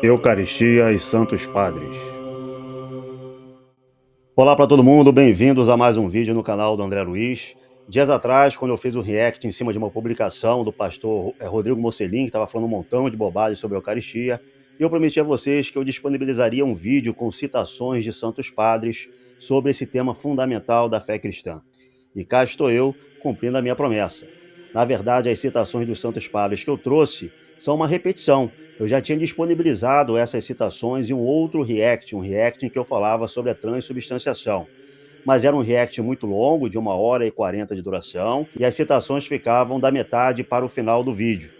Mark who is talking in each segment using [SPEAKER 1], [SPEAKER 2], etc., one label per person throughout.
[SPEAKER 1] Eucaristia e Santos Padres. Olá para todo mundo, bem-vindos a mais um vídeo no canal do André Luiz. Dias atrás, quando eu fiz o react em cima de uma publicação do pastor Rodrigo Mocelin, que estava falando um montão de bobagem sobre a Eucaristia, eu prometi a vocês que eu disponibilizaria um vídeo com citações de Santos Padres sobre esse tema fundamental da fé cristã. E cá estou eu, cumprindo a minha promessa. Na verdade, as citações dos Santos Padres que eu trouxe são uma repetição. Eu já tinha disponibilizado essas citações em um outro react, um react em que eu falava sobre a transubstanciação. Mas era um react muito longo, de 1h40 de duração, e as citações ficavam da metade para o final do vídeo.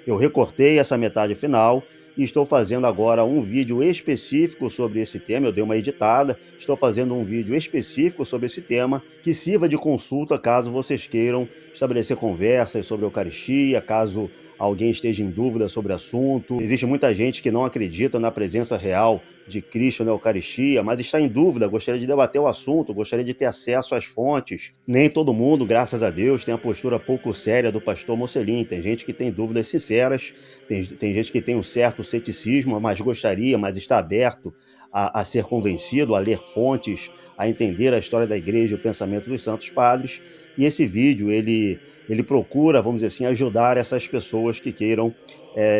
[SPEAKER 1] Eu recortei essa metade final e estou fazendo agora um vídeo específico sobre esse tema. Eu dei uma editada, estou fazendo um vídeo específico sobre esse tema que sirva de consulta caso vocês queiram estabelecer conversas sobre a Eucaristia, caso alguém esteja em dúvida sobre o assunto. Existe muita gente que não acredita na presença real de Cristo na Eucaristia, mas está em dúvida, gostaria de debater o assunto, gostaria de ter acesso às fontes. Nem todo mundo, graças a Deus, tem a postura pouco séria do pastor Mocelin. Tem gente que tem dúvidas sinceras, tem gente que tem um certo ceticismo, mas gostaria, mas está aberto a ser convencido, a ler fontes, a entender a história da igreja e o pensamento dos santos padres. E esse vídeo, ele procura, vamos dizer assim, ajudar essas pessoas que queiram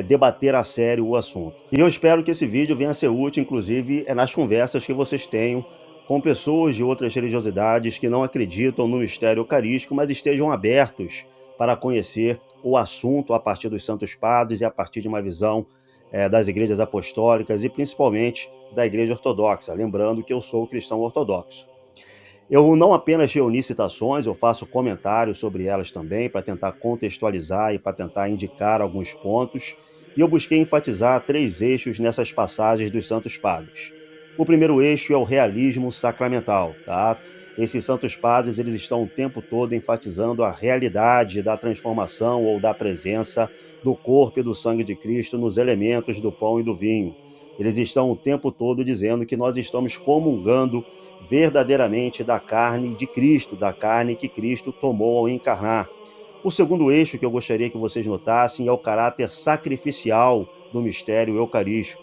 [SPEAKER 1] debater a sério o assunto. E eu espero que esse vídeo venha a ser útil, inclusive, nas conversas que vocês tenham com pessoas de outras religiosidades que não acreditam no mistério eucarístico, mas estejam abertos para conhecer o assunto a partir dos santos padres e a partir de uma visão das igrejas apostólicas e principalmente da igreja ortodoxa, lembrando que eu sou cristão ortodoxo. Eu não apenas reuni citações, eu faço comentários sobre elas também, para tentar contextualizar e para tentar indicar alguns pontos, e eu busquei enfatizar 3 eixos nessas passagens dos Santos Padres. O primeiro eixo é o realismo sacramental, tá? Esses Santos Padres, eles estão o tempo todo enfatizando a realidade da transformação ou da presença do corpo e do sangue de Cristo nos elementos do pão e do vinho. Eles estão o tempo todo dizendo que nós estamos comungando verdadeiramente da carne de Cristo, da carne que Cristo tomou ao encarnar. O segundo eixo que eu gostaria que vocês notassem é o caráter sacrificial do mistério eucarístico.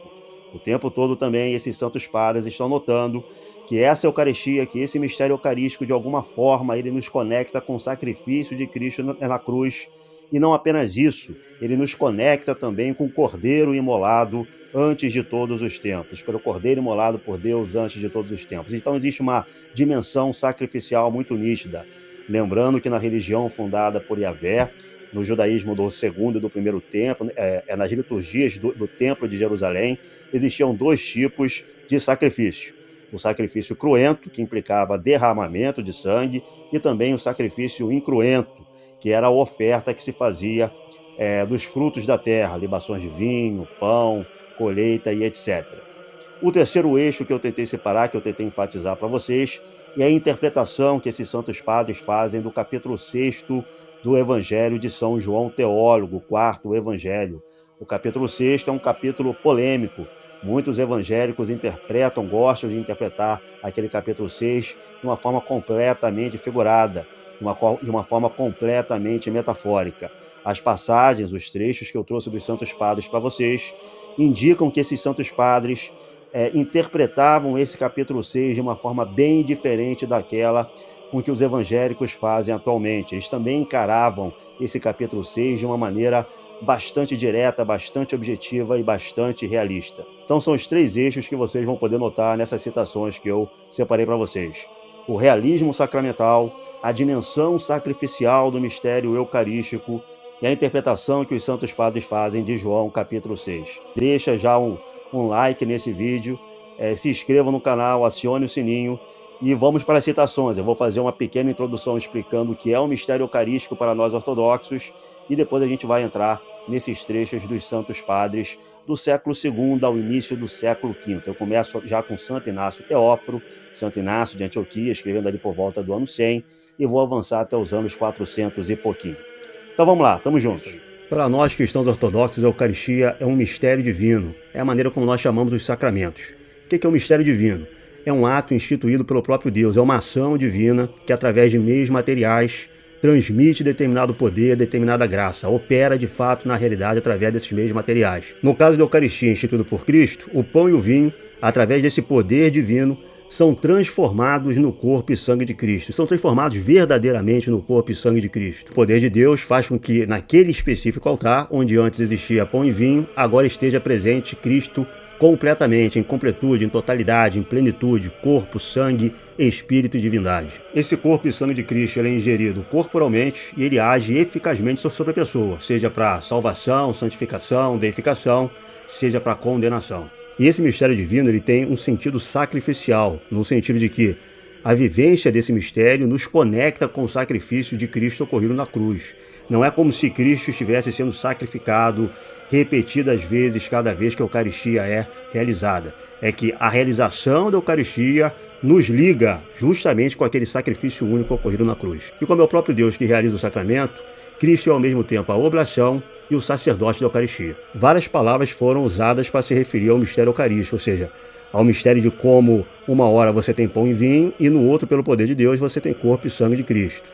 [SPEAKER 1] O tempo todo também esses santos padres estão notando que essa Eucaristia, que esse mistério eucarístico, de alguma forma, ele nos conecta com o sacrifício de Cristo na cruz. E não apenas isso, ele nos conecta também com o Cordeiro imolado antes de todos os tempos, pelo Cordeiro imolado por Deus antes de todos os tempos. Então existe uma dimensão sacrificial muito nítida. Lembrando que na religião fundada por Yahvé, no judaísmo do segundo e do primeiro templo, nas liturgias do templo de Jerusalém, existiam 2 tipos de sacrifício. O sacrifício cruento, que implicava derramamento de sangue, e também o sacrifício incruento, que era a oferta que se fazia dos frutos da terra, libações de vinho, pão, colheita e etc. O terceiro eixo que eu tentei separar, que eu tentei enfatizar para vocês, é a interpretação que esses santos padres fazem do capítulo 6º do Evangelho de São João Teólogo, o 4º Evangelho. O capítulo 6º é um capítulo polêmico. Muitos evangélicos interpretam, gostam de interpretar aquele capítulo 6 de uma forma completamente figurada, de uma forma completamente metafórica. As passagens, os trechos que eu trouxe dos santos padres para vocês, indicam que esses santos padres interpretavam esse capítulo 6 de uma forma bem diferente daquela com que os evangélicos fazem atualmente. Eles também encaravam esse capítulo 6 de uma maneira bastante direta, bastante objetiva e bastante realista. Então são os 3 eixos que vocês vão poder notar nessas citações que eu separei para vocês. O realismo sacramental, a dimensão sacrificial do mistério eucarístico e a interpretação que os santos padres fazem de João capítulo 6. Deixa já um like nesse vídeo, se inscreva no canal, acione o sininho e vamos para as citações. Eu vou fazer uma pequena introdução explicando o que é o mistério eucarístico para nós ortodoxos e depois a gente vai entrar nesses trechos dos santos padres do século II ao início do século V. Eu começo já com Santo Inácio Teófilo, Santo Inácio de Antioquia, escrevendo ali por volta do ano 100, e vou avançar até os anos 400 e pouquinho. Então vamos lá, estamos juntos. Para nós cristãos ortodoxos, a Eucaristia é um mistério divino, é a maneira como nós chamamos os sacramentos. O que é o mistério divino? É um ato instituído pelo próprio Deus, é uma ação divina que, através de meios materiais, transmite determinado poder, determinada graça, opera de fato na realidade através desses meios materiais. No caso da Eucaristia instituída por Cristo, o pão e o vinho, através desse poder divino, são transformados no corpo e sangue de Cristo. São transformados verdadeiramente no corpo e sangue de Cristo. O poder de Deus faz com que naquele específico altar, onde antes existia pão e vinho, agora esteja presente Cristo completamente, em completude, em totalidade, em plenitude, corpo, sangue, espírito e divindade. Esse corpo e sangue de Cristo ele é ingerido corporalmente e ele age eficazmente sobre a pessoa, seja para salvação, santificação, deificação, seja para condenação. E esse mistério divino ele tem um sentido sacrificial, no sentido de que a vivência desse mistério nos conecta com o sacrifício de Cristo ocorrido na cruz. Não é como se Cristo estivesse sendo sacrificado repetidas vezes cada vez que a Eucaristia é realizada. É que a realização da Eucaristia nos liga justamente com aquele sacrifício único ocorrido na cruz. E como é o próprio Deus que realiza o sacramento, Cristo é ao mesmo tempo a oblação e o sacerdote da Eucaristia. Várias palavras foram usadas para se referir ao mistério eucarístico, ou seja, ao mistério de como uma hora você tem pão e vinho e no outro, pelo poder de Deus, você tem corpo e sangue de Cristo.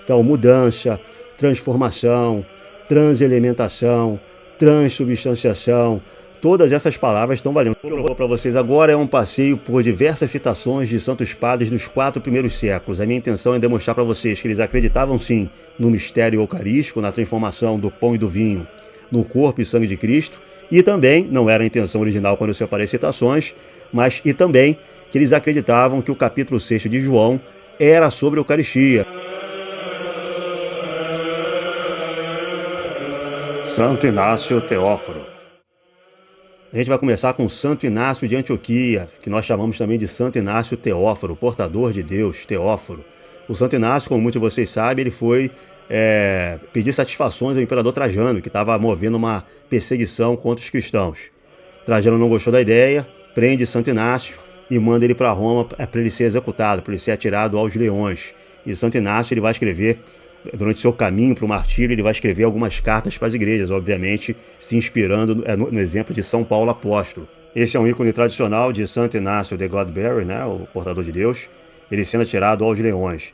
[SPEAKER 1] Então, mudança, transformação, transelementação, transubstanciação, todas essas palavras estão valendo. O que eu vou para vocês agora é um passeio por diversas citações de santos padres dos 4 primeiros séculos. A minha intenção é demonstrar para vocês que eles acreditavam sim no mistério eucarístico, na transformação do pão e do vinho no corpo e sangue de Cristo, e também, não era a intenção original quando eu separei citações, mas e também que eles acreditavam que o capítulo 6 de João era sobre a Eucaristia. Santo Inácio Teóforo. A gente vai começar com Santo Inácio de Antioquia, que nós chamamos também de Santo Inácio Teóforo, portador de Deus, Teóforo. O Santo Inácio, como muitos de vocês sabem, ele foi pedir satisfações ao imperador Trajano, que estava movendo uma perseguição contra os cristãos. Trajano não gostou da ideia, prende Santo Inácio e manda ele para Roma para ele ser executado, para ele ser atirado aos leões. E Santo Inácio ele vai escrever, durante seu caminho para o martírio, ele vai escrever algumas cartas para as igrejas, obviamente se inspirando no exemplo de São Paulo Apóstolo. Esse é um ícone tradicional de Santo Inácio de God-bearer, né, o portador de Deus, ele sendo atirado aos leões.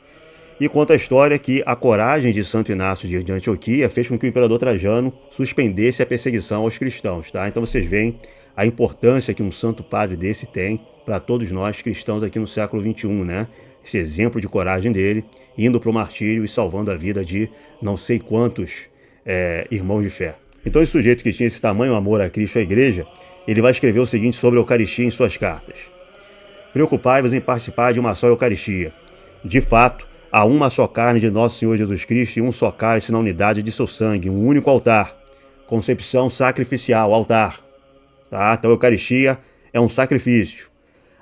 [SPEAKER 1] E conta a história que a coragem de Santo Inácio de Antioquia fez com que o imperador Trajano suspendesse a perseguição aos cristãos. Tá? Então vocês veem a importância que um santo padre desse tem para todos nós cristãos aqui no século XXI, né? Esse exemplo de coragem dele, indo para o martírio e salvando a vida de não sei quantos irmãos de fé. Então esse sujeito que tinha esse tamanho amor a Cristo e à igreja, ele vai escrever o seguinte sobre a Eucaristia em suas cartas. Preocupai-vos em participar de uma só Eucaristia. De fato, há uma só carne de nosso Senhor Jesus Cristo e um só cálice na unidade de seu sangue, um único altar. Concepção sacrificial, altar. Tá? Então a Eucaristia é um sacrifício.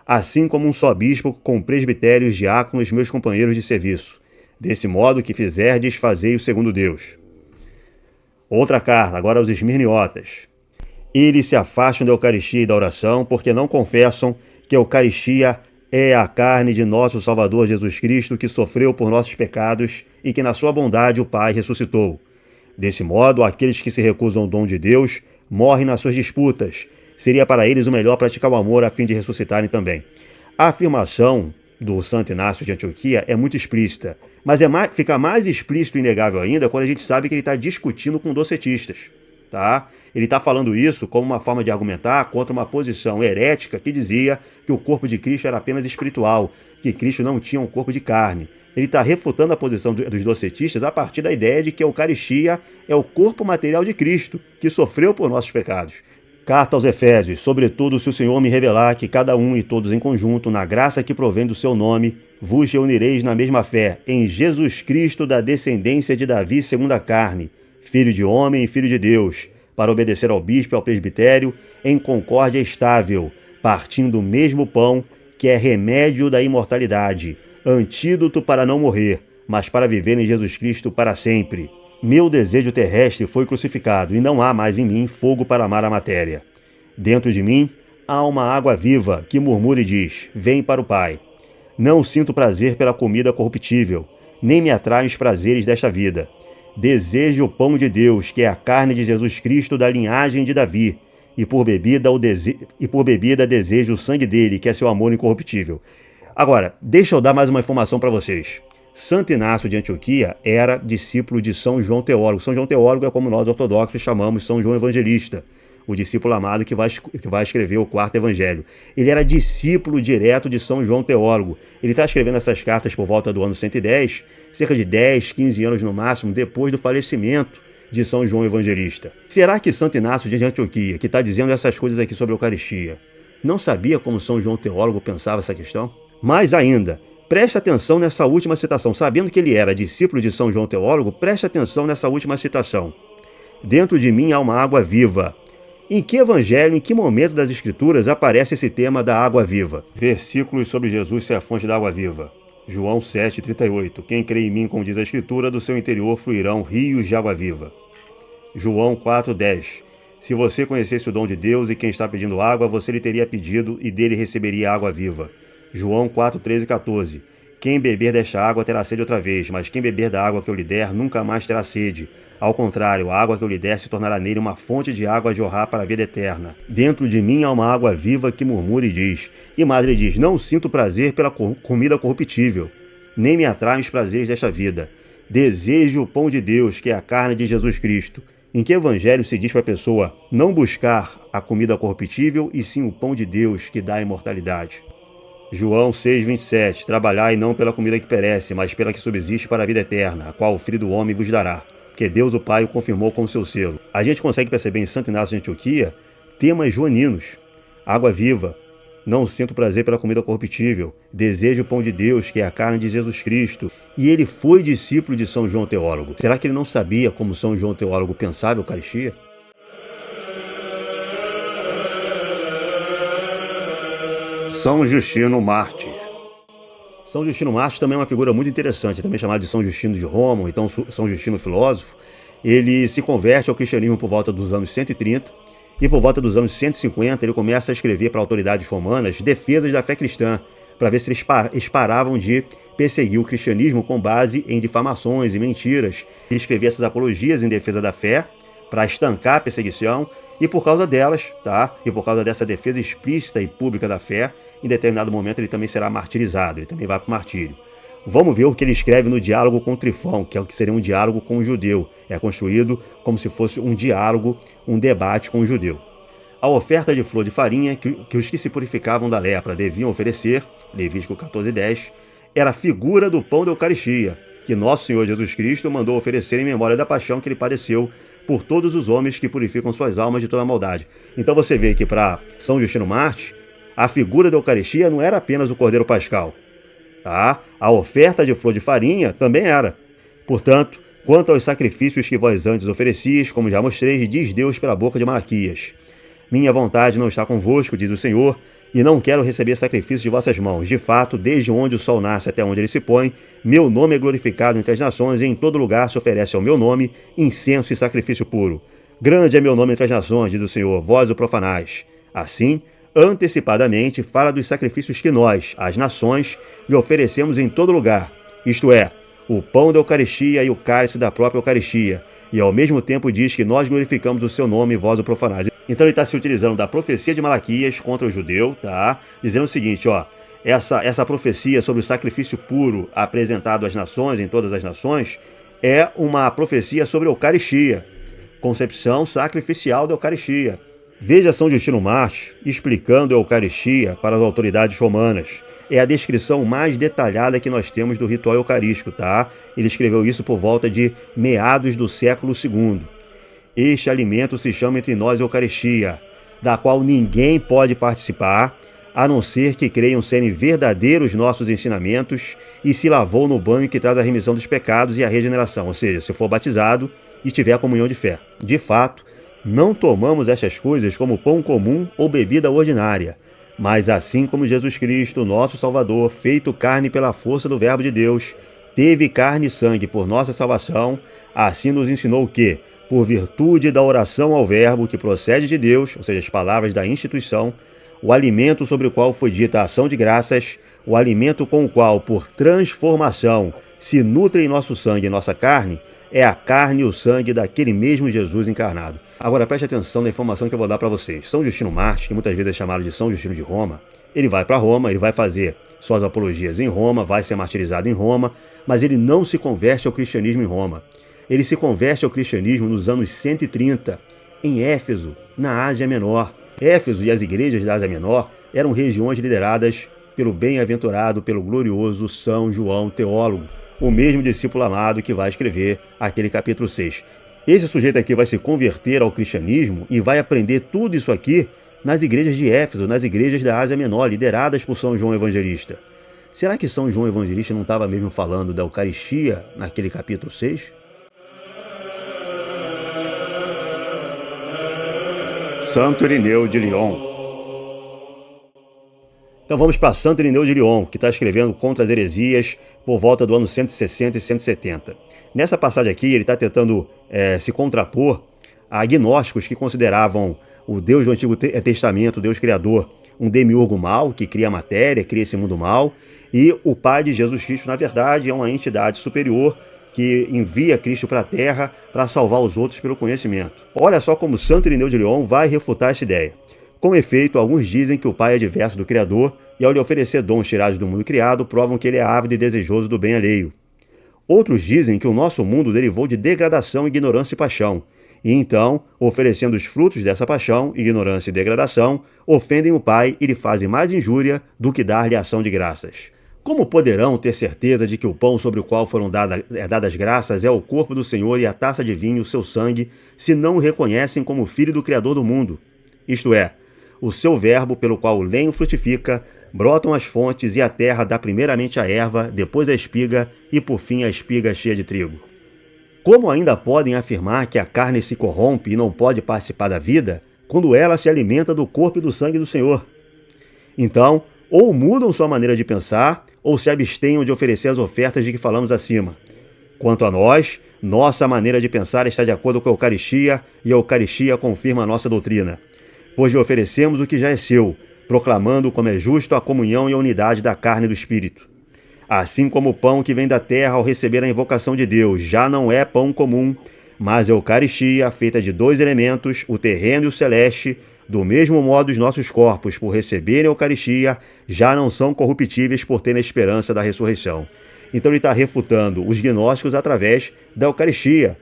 [SPEAKER 1] Assim como um só bispo com presbitérios, diáconos, meus companheiros de serviço. Desse modo que fizerdes, fazei-o segundo Deus. Outra carta, agora aos esmirniotas. Eles se afastam da Eucaristia e da oração, porque não confessam que a Eucaristia é a carne de nosso Salvador Jesus Cristo, que sofreu por nossos pecados e que na sua bondade o Pai ressuscitou. Desse modo, aqueles que se recusam ao dom de Deus morrem nas suas disputas. Seria para eles o melhor praticar o amor a fim de ressuscitarem também. A afirmação do Santo Inácio de Antioquia é muito explícita, mas fica mais explícito e inegável ainda quando a gente sabe que ele está discutindo com docetistas. Tá? Ele está falando isso como uma forma de argumentar contra uma posição herética que dizia que o corpo de Cristo era apenas espiritual, que Cristo não tinha um corpo de carne. Ele está refutando a posição dos docetistas a partir da ideia de que a Eucaristia é o corpo material de Cristo, que sofreu por nossos pecados. Carta aos Efésios. Sobretudo, se o Senhor me revelar que cada um e todos em conjunto, na graça que provém do seu nome, vos reunireis na mesma fé, em Jesus Cristo da descendência de Davi segundo a carne, filho de homem e filho de Deus, para obedecer ao bispo e ao presbitério, em concórdia estável, partindo o mesmo pão, que é remédio da imortalidade, antídoto para não morrer, mas para viver em Jesus Cristo para sempre. Meu desejo terrestre foi crucificado, e não há mais em mim fogo para amar a matéria. Dentro de mim há uma água viva que murmura e diz, vem para o Pai. Não sinto prazer pela comida corruptível, nem me atraem os prazeres desta vida. Desejo o pão de Deus, que é a carne de Jesus Cristo da linhagem de Davi, e por bebida desejo o sangue dele, que é seu amor incorruptível. Agora, deixa eu dar mais uma informação para vocês. Santo Inácio de Antioquia era discípulo de São João Teólogo. São João Teólogo é como nós ortodoxos chamamos São João Evangelista, o discípulo amado que vai escrever o quarto evangelho. Ele era discípulo direto de São João Teólogo. Ele está escrevendo essas cartas por volta do ano 110, cerca de 10, 15 anos no máximo, depois do falecimento de São João Evangelista. Será que Santo Inácio de Antioquia, que está dizendo essas coisas aqui sobre a Eucaristia, não sabia como São João Teólogo pensava essa questão? Mais ainda, preste atenção nessa última citação. Sabendo que ele era discípulo de São João Teólogo, preste atenção nessa última citação. Dentro de mim há uma água viva. Em que evangelho, em que momento das Escrituras aparece esse tema da água viva? Versículos sobre Jesus ser a fonte da água viva. João 7,38. Quem crê em mim, como diz a Escritura, do seu interior fluirão rios de água viva. João 4,10. Se você conhecesse o dom de Deus e quem está pedindo água, você lhe teria pedido e dele receberia água viva. João 4,13 e 14. Quem beber desta água terá sede outra vez, mas quem beber da água que eu lhe der nunca mais terá sede. Ao contrário, a água que eu lhe der se tornará nele uma fonte de água a jorrar para a vida eterna. Dentro de mim há uma água viva que murmura e diz. E mais ele diz, não sinto prazer pela comida corruptível, nem me atraem os prazeres desta vida. Desejo o pão de Deus, que é a carne de Jesus Cristo. Em que evangelho se diz para a pessoa não buscar a comida corruptível e sim o pão de Deus que dá a imortalidade? João 6,27. Trabalhai não pela comida que perece, mas pela que subsiste para a vida eterna, a qual o Filho do Homem vos dará, porque Deus o Pai o confirmou com seu selo. A gente consegue perceber em Santo Inácio de Antioquia temas joaninos. Água viva, não sinto prazer pela comida corruptível, desejo o pão de Deus, que é a carne de Jesus Cristo. E ele foi discípulo de São João Teólogo. Será que ele não sabia como São João Teólogo pensava a Eucaristia? São Justino Mártir. São Justino Mártir também é uma figura muito interessante, também chamado de São Justino de Roma, ou então São Justino Filósofo. Ele se converte ao cristianismo por volta dos anos 130 e por volta dos anos 150 ele começa a escrever para autoridades romanas defesas da fé cristã, para ver se eles paravam de perseguir o cristianismo com base em difamações e mentiras. Ele escrevia essas apologias em defesa da fé para estancar a perseguição. E por causa delas, e por causa dessa defesa explícita e pública da fé, em determinado momento ele também será martirizado, ele também vai para o martírio. Vamos ver o que ele escreve no diálogo com Trifão, que é o que seria um diálogo com o judeu. É construído como se fosse um diálogo, um debate com o judeu. A oferta de flor de farinha que os que se purificavam da lepra deviam oferecer, Levítico 14,10, era a figura do pão da Eucaristia, que nosso Senhor Jesus Cristo mandou oferecer em memória da paixão que ele padeceu por todos os homens que purificam suas almas de toda maldade. Então você vê que para São Justino Mártir, a figura da Eucaristia não era apenas o Cordeiro Pascal. A oferta de flor de farinha também era. Portanto, quanto aos sacrifícios que vós antes oferecias, como já mostrei, diz Deus pela boca de Malaquias. Minha vontade não está convosco, diz o Senhor, e não quero receber sacrifícios de vossas mãos. De fato, desde onde o sol nasce até onde ele se põe, meu nome é glorificado entre as nações, e em todo lugar se oferece ao meu nome incenso e sacrifício puro. Grande é meu nome entre as nações, diz o Senhor, vós o profanais. Assim, antecipadamente, fala dos sacrifícios que nós, as nações, lhe oferecemos em todo lugar, isto é, o pão da Eucaristia e o cálice da própria Eucaristia, e ao mesmo tempo diz que nós glorificamos o seu nome, vós o profanais. Então ele está se utilizando da profecia de Malaquias contra o judeu, dizendo o seguinte, essa profecia sobre o sacrifício puro apresentado às nações, em todas as nações, é uma profecia sobre a Eucaristia, concepção sacrificial da Eucaristia. Veja São Justino Mártir explicando a Eucaristia para as autoridades romanas. É a descrição mais detalhada que nós temos do ritual eucarístico, Ele escreveu isso por volta de meados do século II. Este alimento se chama entre nós Eucaristia, da qual ninguém pode participar, a não ser que creiam serem verdadeiros nossos ensinamentos e se lavou no banho que traz a remissão dos pecados e a regeneração, ou seja, se for batizado e tiver a comunhão de fé. De fato, não tomamos estas coisas como pão comum ou bebida ordinária, mas assim como Jesus Cristo, nosso Salvador, feito carne pela força do Verbo de Deus, teve carne e sangue por nossa salvação, assim nos ensinou que, por virtude da oração ao Verbo que procede de Deus, ou seja, as palavras da instituição, o alimento sobre o qual foi dita a ação de graças, o alimento com o qual, por transformação, se nutre em nosso sangue e nossa carne, é a carne e o sangue daquele mesmo Jesus encarnado. Agora preste atenção na informação que eu vou dar para vocês. São Justino Mártir, que muitas vezes é chamado de São Justino de Roma, ele vai para Roma, ele vai fazer suas apologias em Roma, vai ser martirizado em Roma, mas ele não se converte ao cristianismo em Roma. Ele se converte ao cristianismo nos anos 130, em Éfeso, na Ásia Menor. Éfeso e as igrejas da Ásia Menor eram regiões lideradas pelo bem-aventurado, pelo glorioso São João Teólogo, o mesmo discípulo amado que vai escrever aquele capítulo 6. Esse sujeito aqui vai se converter ao cristianismo e vai aprender tudo isso aqui nas igrejas de Éfeso, nas igrejas da Ásia Menor, lideradas por São João Evangelista. Será que São João Evangelista não estava mesmo falando da Eucaristia naquele capítulo 6? Santo Irineu de Lyon. Então vamos para Santo Irineu de Lyon, que está escrevendo contra as heresias por volta do ano 160 e 170. Nessa passagem aqui, ele está tentando se contrapor a gnósticos que consideravam o Deus do Antigo Testamento, o Deus Criador, um demiurgo mau, que cria a matéria, cria esse mundo mau, e o Pai de Jesus Cristo, na verdade, é uma entidade superior que envia Cristo para a Terra para salvar os outros pelo conhecimento. Olha só como Santo Irineu de Lyon vai refutar essa ideia. Com efeito, alguns dizem que o Pai é diverso do Criador e, ao lhe oferecer dons tirados do mundo criado, provam que ele é ávido e desejoso do bem alheio. Outros dizem que o nosso mundo derivou de degradação, ignorância e paixão, e então, oferecendo os frutos dessa paixão, ignorância e degradação, ofendem o Pai e lhe fazem mais injúria do que dar-lhe ação de graças. Como poderão ter certeza de que o pão sobre o qual foram dadas graças é o corpo do Senhor e a taça de vinho, o seu sangue, se não o reconhecem como filho do Criador do mundo? Isto é, o seu verbo pelo qual o lenho frutifica, brotam as fontes e a terra dá primeiramente a erva, depois a espiga e por fim a espiga cheia de trigo. Como ainda podem afirmar que a carne se corrompe e não pode participar da vida, quando ela se alimenta do corpo e do sangue do Senhor? Então, ou mudam sua maneira de pensar, ou se abstenham de oferecer as ofertas de que falamos acima. Quanto a nós, nossa maneira de pensar está de acordo com a Eucaristia, e a Eucaristia confirma a nossa doutrina. Pois lhe oferecemos o que já é seu, proclamando como é justo a comunhão e a unidade da carne e do Espírito. Assim como o pão que vem da terra ao receber a invocação de Deus já não é pão comum, mas a Eucaristia, feita de 2 elementos, o terreno e o celeste, do mesmo modo os nossos corpos, por receberem a Eucaristia, já não são corruptíveis por terem a esperança da ressurreição. Então ele está refutando os gnósticos através da Eucaristia.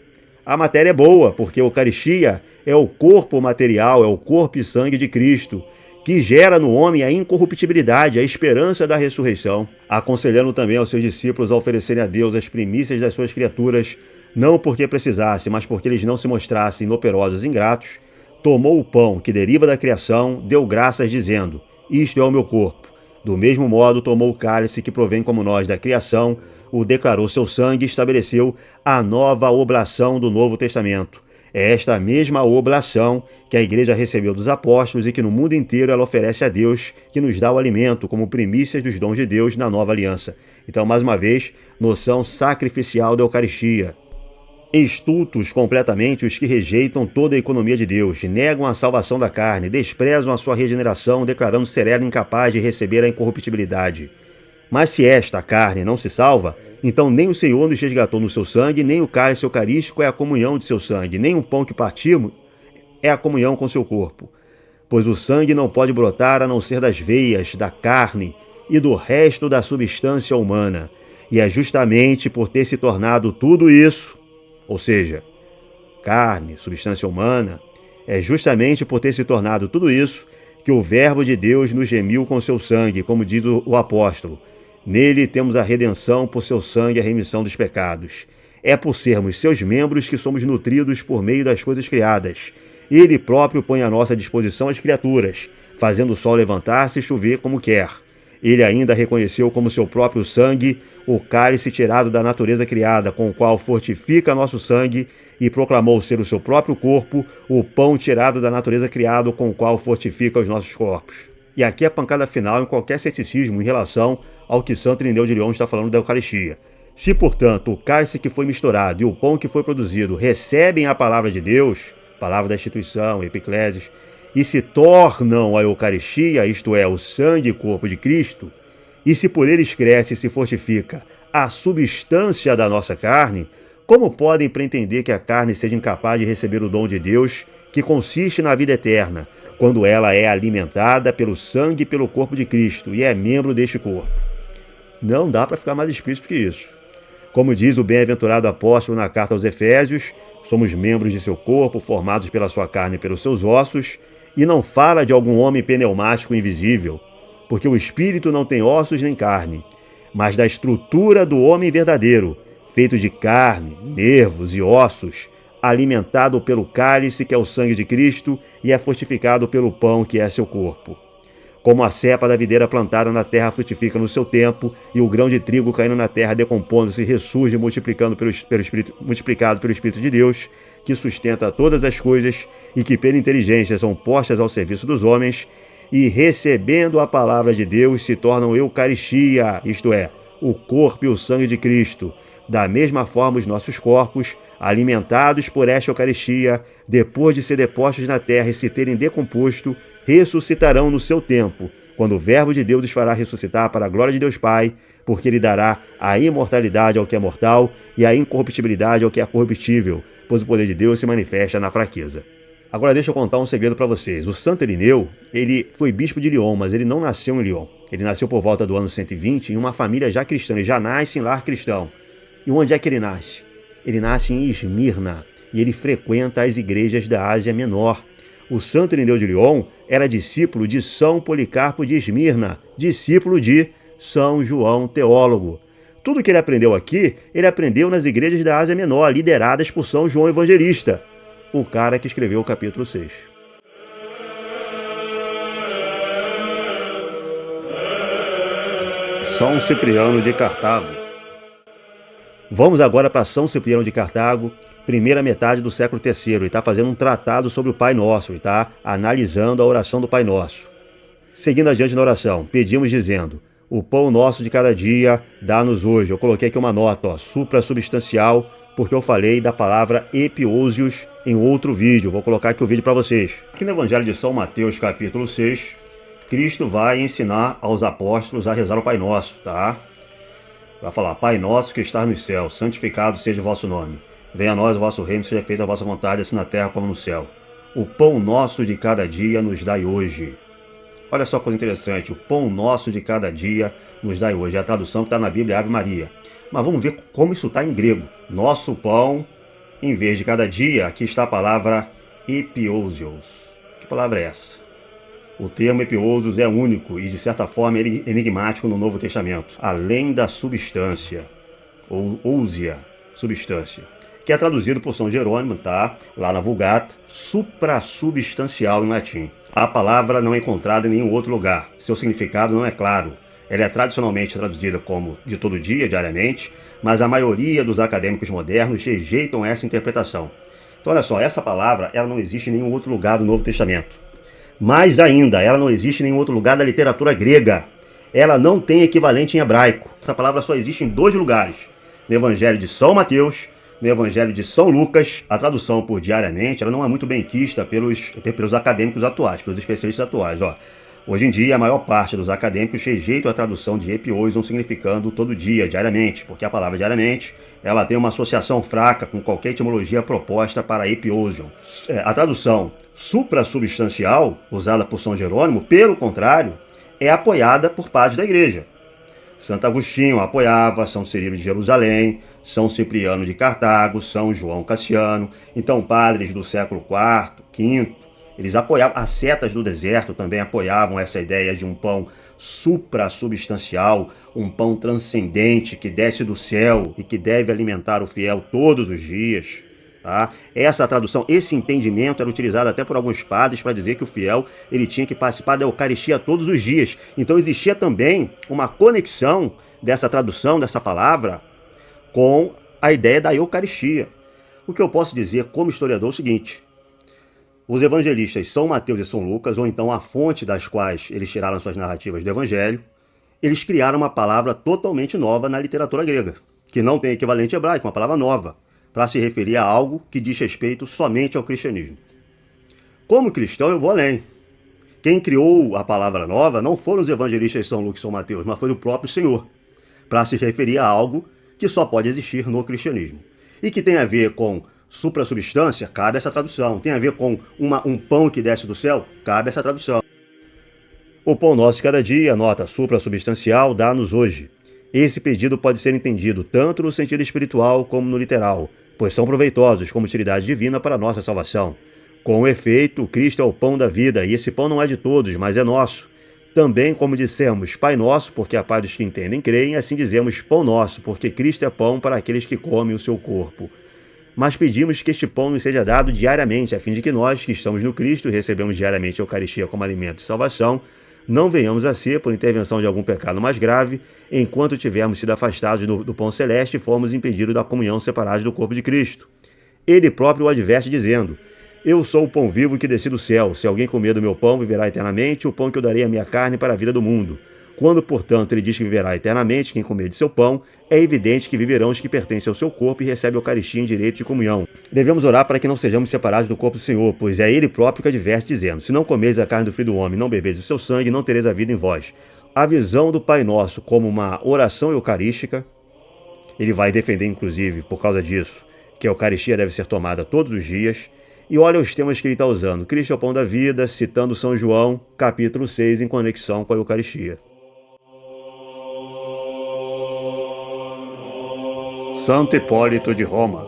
[SPEAKER 1] A matéria é boa, porque a Eucaristia é o corpo material, é o corpo e sangue de Cristo, que gera no homem a incorruptibilidade, a esperança da ressurreição, aconselhando também aos seus discípulos a oferecerem a Deus as primícias das suas criaturas, não porque precisasse, mas porque eles não se mostrassem inoperosos e ingratos. Tomou o pão que deriva da criação, deu graças dizendo, isto é o meu corpo. Do mesmo modo, tomou o cálice que provém como nós da criação, o declarou seu sangue e estabeleceu a nova oblação do Novo Testamento. É esta mesma oblação que a igreja recebeu dos apóstolos e que no mundo inteiro ela oferece a Deus, que nos dá o alimento como primícias dos dons de Deus na nova aliança. Então, mais uma vez, noção sacrificial da Eucaristia. Estultos completamente os que rejeitam toda a economia de Deus, negam a salvação da carne, desprezam a sua regeneração, declarando ser ela incapaz de receber a incorruptibilidade. Mas se esta carne não se salva, então nem o Senhor nos resgatou no seu sangue, nem o cálice eucarístico é a comunhão de seu sangue, nem o pão que partimos é a comunhão com seu corpo. Pois o sangue não pode brotar a não ser das veias, da carne e do resto da substância humana. E é justamente por ter se tornado tudo isso, ou seja, carne, substância humana, é justamente por ter se tornado tudo isso que o Verbo de Deus nos remiu com seu sangue, como diz o apóstolo. Nele temos a redenção por seu sangue, a remissão dos pecados. É por sermos seus membros que somos nutridos por meio das coisas criadas. Ele próprio põe à nossa disposição as criaturas, fazendo o sol levantar-se e chover como quer. Ele ainda reconheceu como seu próprio sangue o cálice tirado da natureza criada, com o qual fortifica nosso sangue, e proclamou ser o seu próprio corpo, o pão tirado da natureza criada, com o qual fortifica os nossos corpos. E aqui a pancada final em qualquer ceticismo em relação ao que Santo Irineu de Lyon está falando da Eucaristia. Se, portanto, o cálice que foi misturado e o pão que foi produzido recebem a palavra de Deus, palavra da instituição, epiclésias, e se tornam a Eucaristia, isto é, o sangue e corpo de Cristo, e se por eles cresce e se fortifica a substância da nossa carne, como podem pretender que a carne seja incapaz de receber o dom de Deus, que consiste na vida eterna, quando ela é alimentada pelo sangue e pelo corpo de Cristo e é membro deste corpo? Não dá para ficar mais explícito que isso. Como diz o bem-aventurado apóstolo na carta aos Efésios, somos membros de seu corpo, formados pela sua carne e pelos seus ossos, e não fala de algum homem pneumático invisível, porque o espírito não tem ossos nem carne, mas da estrutura do homem verdadeiro, feito de carne, nervos e ossos, alimentado pelo cálice que é o sangue de Cristo e é fortificado pelo pão que é seu corpo. Como a cepa da videira plantada na terra frutifica no seu tempo, e o grão de trigo caindo na terra decompondo-se ressurge multiplicado pelo Espírito de Deus, que sustenta todas as coisas e que pela inteligência são postas ao serviço dos homens, e recebendo a palavra de Deus se tornam eucaristia, isto é, o corpo e o sangue de Cristo. Da mesma forma os nossos corpos, alimentados por esta Eucaristia, depois de ser depostos na terra e se terem decomposto, ressuscitarão no seu tempo, quando o Verbo de Deus os fará ressuscitar para a glória de Deus Pai, porque Ele dará a imortalidade ao que é mortal e a incorruptibilidade ao que é corruptível, pois o poder de Deus se manifesta na fraqueza. Agora deixa eu contar um segredo para vocês. O Santo Irineu, ele foi bispo de Lyon, mas ele não nasceu em Lyon. Ele nasceu por volta do ano 120 em uma família já cristã, ele já nasce em lar cristão. E onde é que ele nasce? Ele nasce em Esmirna e ele frequenta as igrejas da Ásia Menor. O Santo Irineu de Lyon era discípulo de São Policarpo de Esmirna, discípulo de São João Teólogo. Tudo que ele aprendeu aqui, ele aprendeu nas igrejas da Ásia Menor, lideradas por São João Evangelista, o cara que escreveu o capítulo 6. São Cipriano de Cartago. Vamos agora para São Cipriano de Cartago, primeira metade do século III. Ele está fazendo um tratado sobre o Pai Nosso, ele está analisando a oração do Pai Nosso. Seguindo adiante na oração, pedimos dizendo: o pão nosso de cada dia dá-nos hoje. Eu coloquei aqui uma nota, suprassubstancial, porque eu falei da palavra epiousios em outro vídeo. Vou colocar aqui o vídeo para vocês. Aqui no Evangelho de São Mateus, capítulo 6, Cristo vai ensinar aos apóstolos a rezar o Pai Nosso, tá? Vai falar: Pai nosso que estás nos céus, santificado seja o vosso nome. Venha a nós o vosso reino, seja feita a vossa vontade, assim na terra como no céu. O pão nosso de cada dia nos dai hoje. Olha só que coisa interessante, o pão nosso de cada dia nos dai hoje. É a tradução que está na Bíblia, Ave Maria. Mas vamos ver como isso está em grego. Nosso pão, em vez de cada dia, aqui está a palavra epiousios. Que palavra é essa? O termo epiousios é único e, de certa forma, enigmático no Novo Testamento. Além da substância, ou ousia, substância, que é traduzido por São Jerônimo, tá? Lá na Vulgata, suprassubstancial em latim. A palavra não é encontrada em nenhum outro lugar. Seu significado não é claro. Ela é tradicionalmente traduzida como de todo dia, diariamente, mas a maioria dos acadêmicos modernos rejeitam essa interpretação. Então, olha só, essa palavra ela não existe em nenhum outro lugar do Novo Testamento. Mais ainda, ela não existe em nenhum outro lugar da literatura grega. Ela não tem equivalente em hebraico. Essa palavra só existe em 2 lugares. No Evangelho de São Mateus, no Evangelho de São Lucas. A tradução por diariamente ela não é muito bem quista pelos acadêmicos atuais, pelos especialistas atuais. Hoje em dia, a maior parte dos acadêmicos rejeitam a tradução de epiousion significando todo dia, diariamente, porque a palavra diariamente ela tem uma associação fraca com qualquer etimologia proposta para epiousion. A tradução suprassubstancial, usada por São Jerônimo, pelo contrário, é apoiada por padres da igreja. Santo Agostinho apoiava, São Cirilo de Jerusalém, São Cipriano de Cartago, São João Cassiano. Então, padres do século IV, V, eles apoiavam, as setas do deserto também apoiavam essa ideia de um pão suprassubstancial, um pão transcendente que desce do céu e que deve alimentar o fiel todos os dias. Tá? Essa tradução, esse entendimento era utilizado até por alguns padres para dizer que o fiel ele tinha que participar da Eucaristia todos os dias. Então existia também uma conexão dessa tradução, dessa palavra, com a ideia da Eucaristia. O que eu posso dizer como historiador é o seguinte: os evangelistas São Mateus e São Lucas, ou então a fonte das quais eles tiraram suas narrativas do Evangelho, eles criaram uma palavra totalmente nova na literatura grega, que não tem equivalente hebraico, uma palavra nova, para se referir a algo que diz respeito somente ao cristianismo. Como cristão, eu vou além. Quem criou a palavra nova não foram os evangelistas São Lucas e São Mateus, mas foi o próprio Senhor, para se referir a algo que só pode existir no cristianismo. E que tem a ver com suprassubstância, cabe essa tradução. Tem a ver com um pão que desce do céu, cabe essa tradução. O pão nosso de cada dia, nota suprassubstancial, dá-nos hoje. Esse pedido pode ser entendido tanto no sentido espiritual como no literal, pois são proveitosos como utilidade divina para a nossa salvação. Com efeito, Cristo é o pão da vida, e esse pão não é de todos, mas é nosso. Também, como dissemos, Pai Nosso, porque a paz dos que entendem e creem, assim dizemos Pão Nosso, porque Cristo é pão para aqueles que comem o seu corpo. Mas pedimos que este pão nos seja dado diariamente, a fim de que nós, que estamos no Cristo e recebemos diariamente a Eucaristia como alimento de salvação, não venhamos a ser, por intervenção de algum pecado mais grave, enquanto tivermos sido afastados do pão celeste e formos impedidos da comunhão separados do corpo de Cristo. Ele próprio o adverte dizendo: Eu sou o pão vivo que desci do céu. Se alguém comer do meu pão, viverá eternamente, o pão que eu darei à minha carne para a vida do mundo. Quando, portanto, ele diz que viverá eternamente quem comer de seu pão, é evidente que viverão os que pertencem ao seu corpo e recebem a Eucaristia em direito de comunhão. Devemos orar para que não sejamos separados do corpo do Senhor, pois é Ele próprio que adverte, dizendo: Se não comeres a carne do Filho do Homem, não bebeis o seu sangue, não tereis a vida em vós. A visão do Pai Nosso como uma oração eucarística, ele vai defender, inclusive, por causa disso, que a Eucaristia deve ser tomada todos os dias. E olha os temas que ele está usando. Cristo é o pão da vida, citando São João, capítulo 6, em conexão com a Eucaristia. Santo Hipólito de Roma.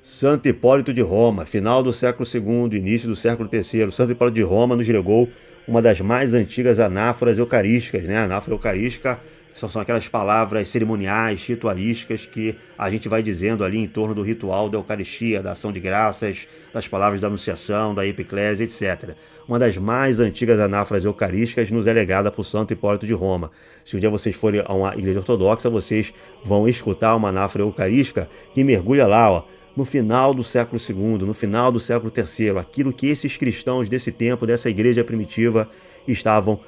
[SPEAKER 1] Santo Hipólito de Roma, final do século II, início do século III. Santo Hipólito de Roma nos legou uma das mais antigas anáforas eucarísticas, né? A anáfora eucarística são aquelas palavras cerimoniais, ritualísticas que a gente vai dizendo ali em torno do ritual da Eucaristia, da ação de graças, das palavras da anunciação, da epiclésia, etc. Uma das mais antigas anáforas eucarísticas nos é legada por Santo Hipólito de Roma. Se um dia vocês forem a uma igreja ortodoxa, vocês vão escutar uma anáfora eucarística que mergulha lá, ó, no final do século II, no final do século III, aquilo que esses cristãos desse tempo, dessa igreja primitiva, estavam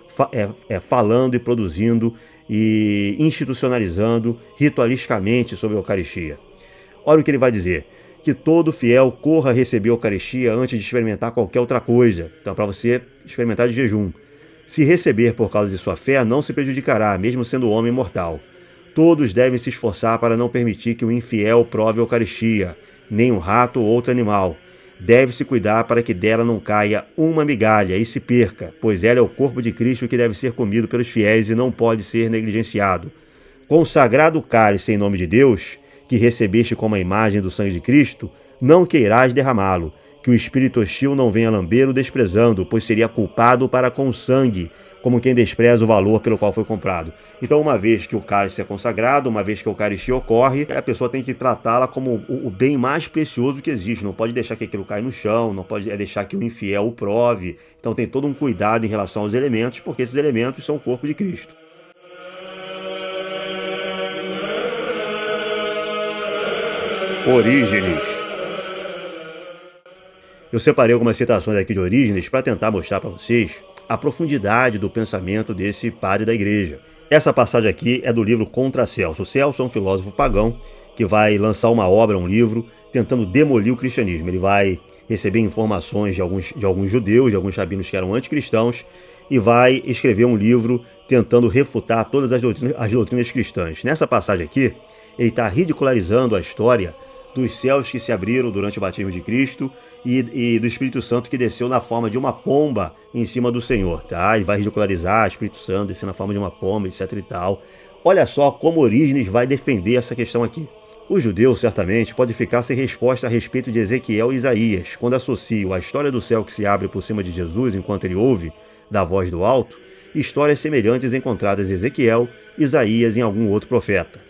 [SPEAKER 1] falando e produzindo e institucionalizando ritualisticamente sobre a Eucaristia. Olha o que ele vai dizer: que todo fiel corra a receber a Eucaristia antes de experimentar qualquer outra coisa. Então, para você experimentar de jejum. Se receber por causa de sua fé, não se prejudicará, mesmo sendo homem mortal. Todos devem se esforçar para não permitir que o infiel prove a Eucaristia, nem um rato ou outro animal. Deve-se cuidar para que dela não caia uma migalha e se perca, pois ela é o corpo de Cristo que deve ser comido pelos fiéis e não pode ser negligenciado. Consagrado o cálice em nome de Deus, que recebeste como a imagem do sangue de Cristo, não queirás derramá-lo, que o espírito hostil não venha lambê-lo desprezando, pois seria culpado para com o sangue, como quem despreza o valor pelo qual foi comprado. Então, uma vez que o cálice é consagrado, uma vez que a Eucaristia ocorre, a pessoa tem que tratá-la como o bem mais precioso que existe. Não pode deixar que aquilo caia no chão, não pode deixar que o infiel o prove. Então tem todo um cuidado em relação aos elementos, porque esses elementos são o corpo de Cristo. Orígenes. Eu separei algumas citações aqui de Orígenes para tentar mostrar para vocês a profundidade do pensamento desse padre da igreja. Essa passagem aqui é do livro Contra Celso. Celso é um filósofo pagão que vai lançar uma obra, um livro, tentando demolir o cristianismo. Ele vai receber informações de alguns judeus, de alguns rabinos que eram anticristãos, e vai escrever um livro tentando refutar todas as doutrinas cristãs. Nessa passagem aqui, ele está ridicularizando a história dos céus que se abriram durante o batismo de Cristo e do Espírito Santo que desceu na forma de uma pomba em cima do Senhor, tá? Ele vai ridicularizar o Espírito Santo descendo na forma de uma pomba, etc e tal. Olha só como Orígenes vai defender essa questão aqui. Os judeus, certamente, podem ficar sem resposta a respeito de Ezequiel e Isaías, quando associam a história do céu que se abre por cima de Jesus enquanto ele ouve da voz do alto, histórias semelhantes encontradas em Ezequiel, Isaías e em algum outro profeta.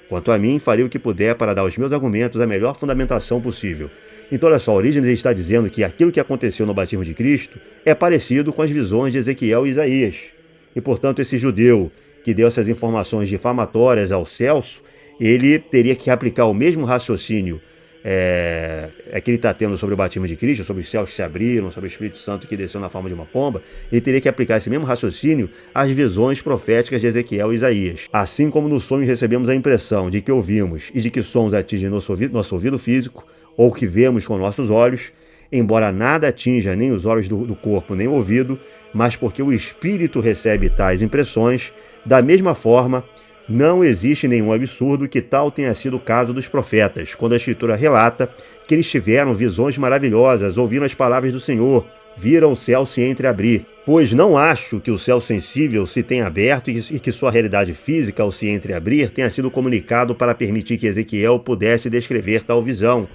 [SPEAKER 1] Quanto a mim, farei o que puder para dar aos meus argumentos a melhor fundamentação possível. Então, olha só, Orígenes está dizendo que aquilo que aconteceu no batismo de Cristo é parecido com as visões de Ezequiel e Isaías. E, portanto, esse judeu que deu essas informações difamatórias ao Celso, ele teria que aplicar o mesmo raciocínio que ele está tendo sobre o batismo de Cristo, sobre os céus que se abriram, sobre o Espírito Santo que desceu na forma de uma pomba. Ele teria que aplicar esse mesmo raciocínio às visões proféticas de Ezequiel e Isaías. Assim como no sonho recebemos a impressão de que ouvimos e de que sons atingem nosso ouvido físico, ou que vemos com nossos olhos, embora nada atinja nem os olhos do corpo nem o ouvido, mas porque o Espírito recebe tais impressões, da mesma forma, não existe nenhum absurdo que tal tenha sido o caso dos profetas, quando a Escritura relata que eles tiveram visões maravilhosas, ouvindo as palavras do Senhor, viram o céu se entreabrir. Pois não acho que o céu sensível se tenha aberto e que sua realidade física, ao se entreabrir, tenha sido comunicado para permitir que Ezequiel pudesse descrever tal visão.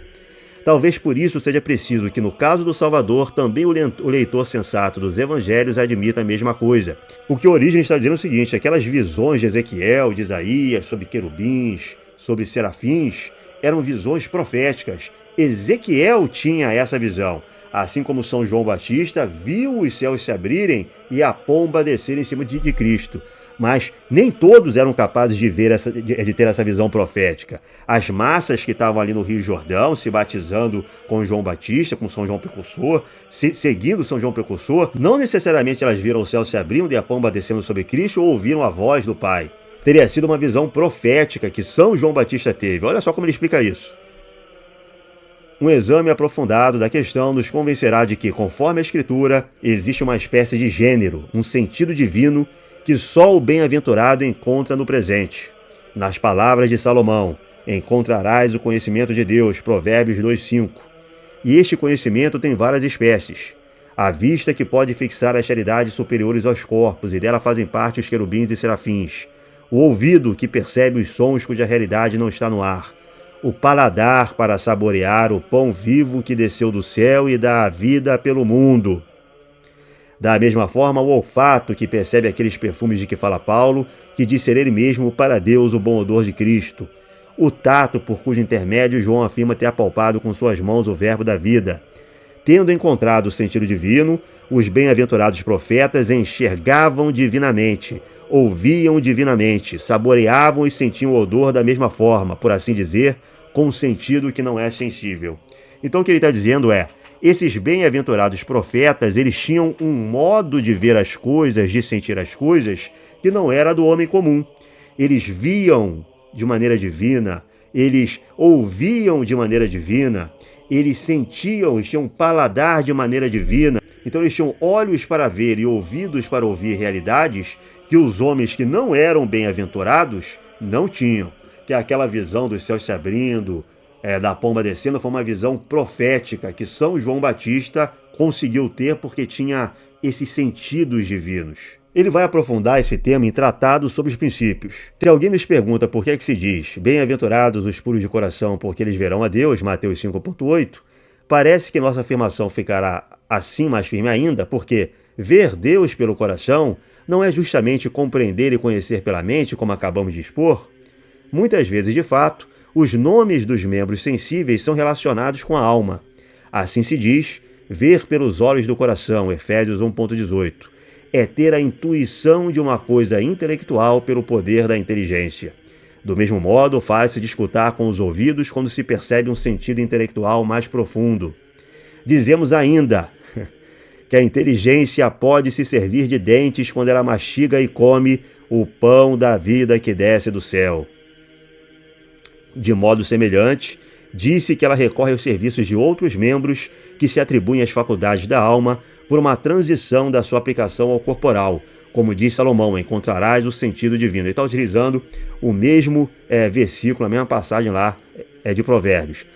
[SPEAKER 1] Talvez por isso seja preciso que, no caso do Salvador, também o leitor sensato dos evangelhos admita a mesma coisa. O que Orígenes está dizendo é o seguinte: aquelas visões de Ezequiel, de Isaías, sobre querubins, sobre serafins, eram visões proféticas. Ezequiel tinha essa visão. Assim como São João Batista viu os céus se abrirem e a pomba descer em cima de Cristo. Mas nem todos eram capazes de ter essa visão profética. As massas que estavam ali no Rio Jordão, se batizando com João Batista, com São João Precursor, seguindo São João Precursor, não necessariamente elas viram o céu se abrindo e a pomba descendo sobre Cristo ou ouviram a voz do Pai. Teria sido uma visão profética que São João Batista teve. Olha só como ele explica isso. Um exame aprofundado da questão nos convencerá de que, conforme a Escritura, existe uma espécie de gênero, um sentido divino, que só o bem-aventurado encontra no presente. Nas palavras de Salomão, encontrarás o conhecimento de Deus, Provérbios 2:5. E este conhecimento tem várias espécies. A vista que pode fixar as realidades superiores aos corpos, e dela fazem parte os querubins e serafins. O ouvido que percebe os sons cuja realidade não está no ar. O paladar para saborear o pão vivo que desceu do céu e dá a vida pelo mundo. Da mesma forma, o olfato que percebe aqueles perfumes de que fala Paulo, que diz ser ele mesmo para Deus o bom odor de Cristo. O tato por cujo intermédio João afirma ter apalpado com suas mãos o verbo da vida. Tendo encontrado o sentido divino, os bem-aventurados profetas enxergavam divinamente, ouviam divinamente, saboreavam e sentiam o odor da mesma forma, por assim dizer, com um sentido que não é sensível. Então o que ele está dizendo é, esses bem-aventurados profetas, eles tinham um modo de ver as coisas, de sentir as coisas, que não era do homem comum. Eles viam de maneira divina, eles ouviam de maneira divina, eles sentiam, eles tinham um paladar de maneira divina. Então eles tinham olhos para ver e ouvidos para ouvir realidades que os homens que não eram bem-aventurados não tinham. Que aquela visão dos céus se abrindo, da pomba descendo, foi uma visão profética que São João Batista conseguiu ter porque tinha esses sentidos divinos. Ele vai aprofundar esse tema em Tratado sobre os Princípios. Se alguém nos pergunta por que é que se diz bem-aventurados os puros de coração porque eles verão a Deus, Mateus 5,8, parece que nossa afirmação ficará assim mais firme ainda, porque ver Deus pelo coração não é justamente compreender e conhecer pela mente, como acabamos de expor. Muitas vezes, de fato, os nomes dos membros sensíveis são relacionados com a alma. Assim se diz, ver pelos olhos do coração, Efésios 1,18. É ter a intuição de uma coisa intelectual pelo poder da inteligência. Do mesmo modo, faz-se de escutar com os ouvidos quando se percebe um sentido intelectual mais profundo. Dizemos ainda que a inteligência pode se servir de dentes quando ela mastiga e come o pão da vida que desce do céu. De modo semelhante, disse que ela recorre aos serviços de outros membros que se atribuem às faculdades da alma por uma transição da sua aplicação ao corporal. Como diz Salomão, encontrarás o sentido divino. Ele está utilizando o mesmo versículo, a mesma passagem lá de Provérbios.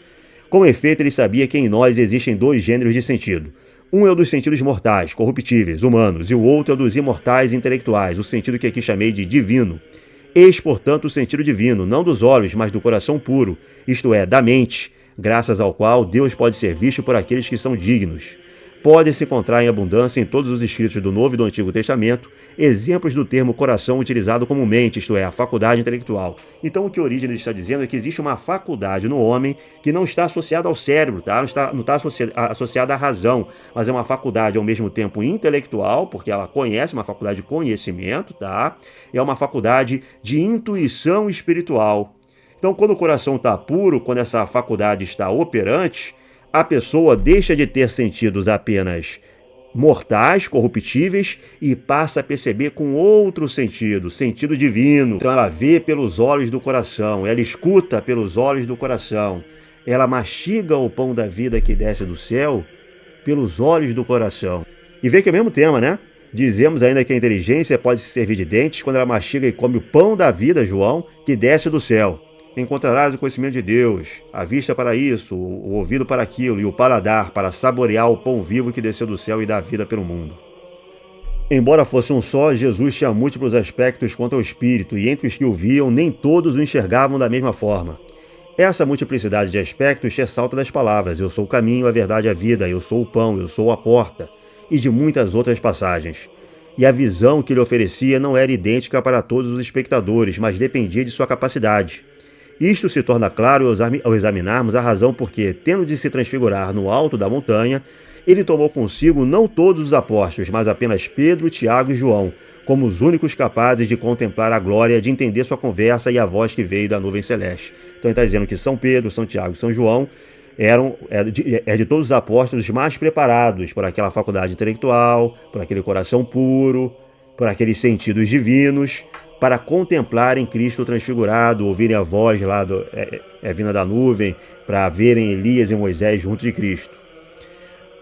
[SPEAKER 1] Com efeito, ele sabia que em nós existem dois gêneros de sentido. Um é o dos sentidos mortais, corruptíveis, humanos, e o outro é o dos imortais intelectuais, o sentido que aqui chamei de divino. Eis, portanto, o sentido divino, não dos olhos, mas do coração puro, isto é, da mente, graças ao qual Deus pode ser visto por aqueles que são dignos. Pode-se encontrar em abundância em todos os escritos do Novo e do Antigo Testamento exemplos do termo coração utilizado comumente, isto é, a faculdade intelectual. Então o que Orígenes está dizendo é que existe uma faculdade no homem que não está associada ao cérebro, tá? não está associada à razão, mas é uma faculdade ao mesmo tempo intelectual, porque ela conhece, uma faculdade de conhecimento, tá? É uma faculdade de intuição espiritual. Então quando o coração está puro, quando essa faculdade está operante, a pessoa deixa de ter sentidos apenas mortais, corruptíveis, e passa a perceber com outro sentido, sentido divino. Então ela vê pelos olhos do coração, ela escuta pelos olhos do coração, ela mastiga o pão da vida que desce do céu pelos olhos do coração. E vê que é o mesmo tema, né? Dizemos ainda que a inteligência pode se servir de dentes quando ela mastiga e come o pão da vida, João, que desce do céu. Encontrarás o conhecimento de Deus, a vista para isso, o ouvido para aquilo e o paladar para saborear o pão vivo que desceu do céu e dá vida pelo mundo. Embora fosse um só, Jesus tinha múltiplos aspectos quanto ao Espírito, e entre os que o viam, nem todos o enxergavam da mesma forma. Essa multiplicidade de aspectos ressalta das palavras: eu sou o caminho, a verdade e a vida, eu sou o pão, eu sou a porta, e de muitas outras passagens. E a visão que ele oferecia não era idêntica para todos os espectadores, mas dependia de sua capacidade. Isto se torna claro ao examinarmos a razão porque, tendo de se transfigurar no alto da montanha, ele tomou consigo não todos os apóstolos, mas apenas Pedro, Tiago e João, como os únicos capazes de contemplar a glória, de entender sua conversa e a voz que veio da nuvem celeste. Então ele está dizendo que São Pedro, São Tiago e São João de todos os apóstolos mais preparados por aquela faculdade intelectual, por aquele coração puro, por aqueles sentidos divinos, para contemplarem Cristo transfigurado, ouvirem a voz lá vinda da nuvem, para verem Elias e Moisés junto de Cristo.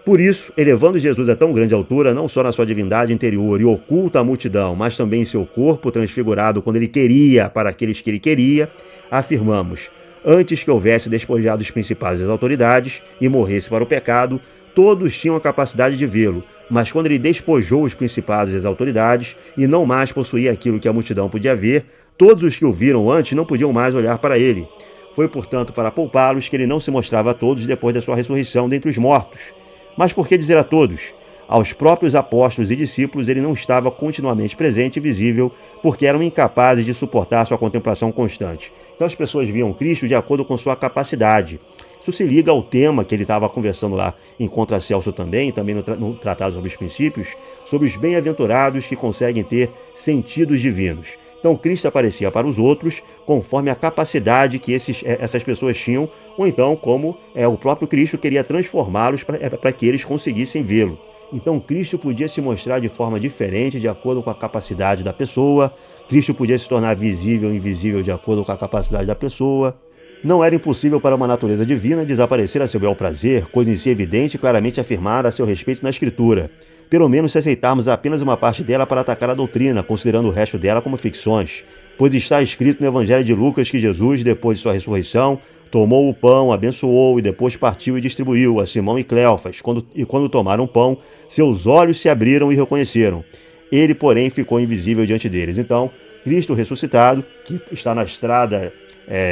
[SPEAKER 1] Por isso, elevando Jesus a tão grande altura, não só na sua divindade interior e oculta à multidão, mas também em seu corpo transfigurado quando ele queria para aqueles que ele queria, afirmamos: antes que houvesse despojado os principais e as autoridades e morresse para o pecado, todos tinham a capacidade de vê-lo, mas quando ele despojou os principados e as autoridades e não mais possuía aquilo que a multidão podia ver, todos os que o viram antes não podiam mais olhar para ele. Foi, portanto, para poupá-los que ele não se mostrava a todos depois da sua ressurreição dentre os mortos. Mas por que dizer a todos? Aos próprios apóstolos e discípulos ele não estava continuamente presente e visível, porque eram incapazes de suportar sua contemplação constante. Então as pessoas viam Cristo de acordo com sua capacidade. Isso se liga ao tema que ele estava conversando lá em Contra Celso também no Tratado sobre os Princípios, sobre os bem-aventurados que conseguem ter sentidos divinos. Então Cristo aparecia para os outros conforme a capacidade que essas pessoas tinham, ou então como o próprio Cristo queria transformá-los para que eles conseguissem vê-lo. Então Cristo podia se mostrar de forma diferente de acordo com a capacidade da pessoa, Cristo podia se tornar visível ou invisível de acordo com a capacidade da pessoa. Não era impossível para uma natureza divina desaparecer a seu bel prazer, coisa em si evidente e claramente afirmada a seu respeito na Escritura. Pelo menos se aceitarmos apenas uma parte dela para atacar a doutrina, considerando o resto dela como ficções. Pois está escrito no Evangelho de Lucas que Jesus, depois de sua ressurreição, tomou o pão, abençoou e depois partiu e distribuiu a Simão e Cleofas. Quando tomaram o pão, seus olhos se abriram e reconheceram. Ele, porém, ficou invisível diante deles. Então, Cristo ressuscitado, que está na estrada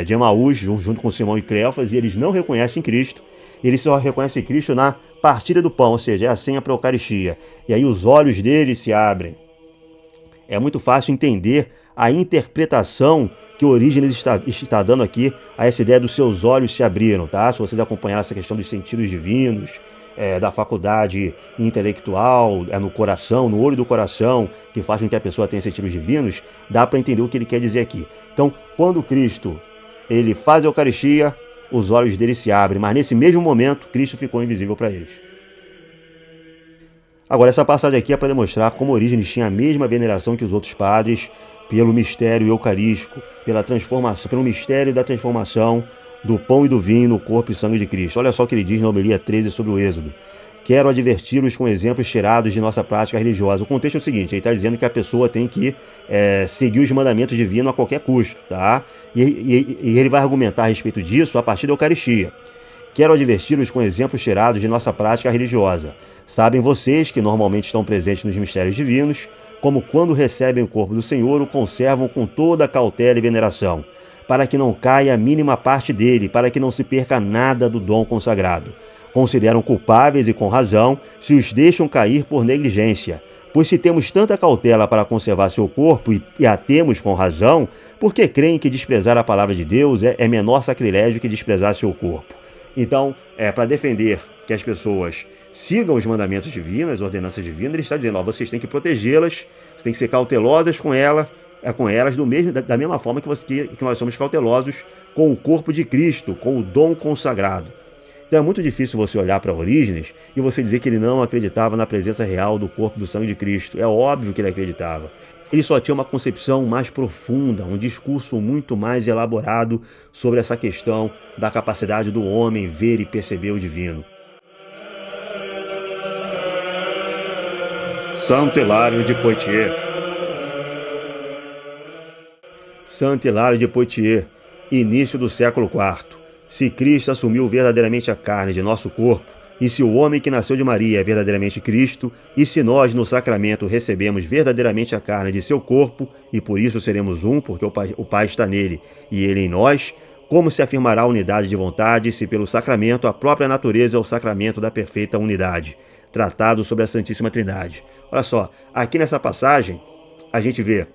[SPEAKER 1] de Emaús, junto com Simão e Cleofas, e eles não reconhecem Cristo, eles só reconhecem Cristo na partilha do pão, ou seja, é a senha para a Eucaristia. E aí os olhos deles se abrem. É muito fácil entender a interpretação que Orígenes está dando aqui a essa ideia dos seus olhos se abriram, tá? Se vocês acompanharam essa questão dos sentidos divinos, da faculdade intelectual, no coração, no olho do coração, que faz com que a pessoa tenha sentidos divinos, dá para entender o que ele quer dizer aqui. Então, quando Cristo ele faz a Eucaristia, os olhos dele se abrem, mas nesse mesmo momento, Cristo ficou invisível para eles. Agora, essa passagem aqui é para demonstrar como Orígenes tinha a mesma veneração que os outros padres pelo mistério eucarístico, pela transformação, pelo mistério da transformação do pão e do vinho no corpo e sangue de Cristo. Olha só o que ele diz na homilia 13 sobre o Êxodo. Quero adverti-los com exemplos tirados de nossa prática religiosa. O contexto é o seguinte, ele está dizendo que a pessoa tem que seguir os mandamentos divinos a qualquer custo, tá? E ele vai argumentar a respeito disso a partir da Eucaristia. Quero adverti-los com exemplos tirados de nossa prática religiosa. Sabem vocês que normalmente estão presentes nos mistérios divinos, como quando recebem o corpo do Senhor, o conservam com toda a cautela e veneração, para que não caia a mínima parte dele, para que não se perca nada do dom consagrado. Consideram culpáveis e com razão se os deixam cair por negligência. Pois se temos tanta cautela para conservar seu corpo e a temos com razão, por que creem que desprezar a palavra de Deus é menor sacrilégio que desprezar seu corpo? Então, para defender que as pessoas sigam os mandamentos divinos, as ordenanças divinas, ele está dizendo, vocês têm que protegê-las, vocês têm que ser cautelosas com elas da mesma forma que nós somos cautelosos com o corpo de Cristo, com o dom consagrado. Então é muito difícil você olhar para Orígenes e você dizer que ele não acreditava na presença real do corpo do sangue de Cristo. É óbvio que ele acreditava. Ele só tinha uma concepção mais profunda, um discurso muito mais elaborado sobre essa questão da capacidade do homem ver e perceber o divino. Santo Hilário de Poitiers. Santo Hilário de Poitiers, Início do século IV. Se Cristo assumiu verdadeiramente a carne de nosso corpo, e se o homem que nasceu de Maria é verdadeiramente Cristo, e se nós no sacramento recebemos verdadeiramente a carne de seu corpo, e por isso seremos um, porque o Pai está nele e ele em nós, como se afirmará a unidade de vontade, se pelo sacramento a própria natureza é o sacramento da perfeita unidade, tratado sobre a Santíssima Trindade. Olha só, aqui nessa passagem, a gente vê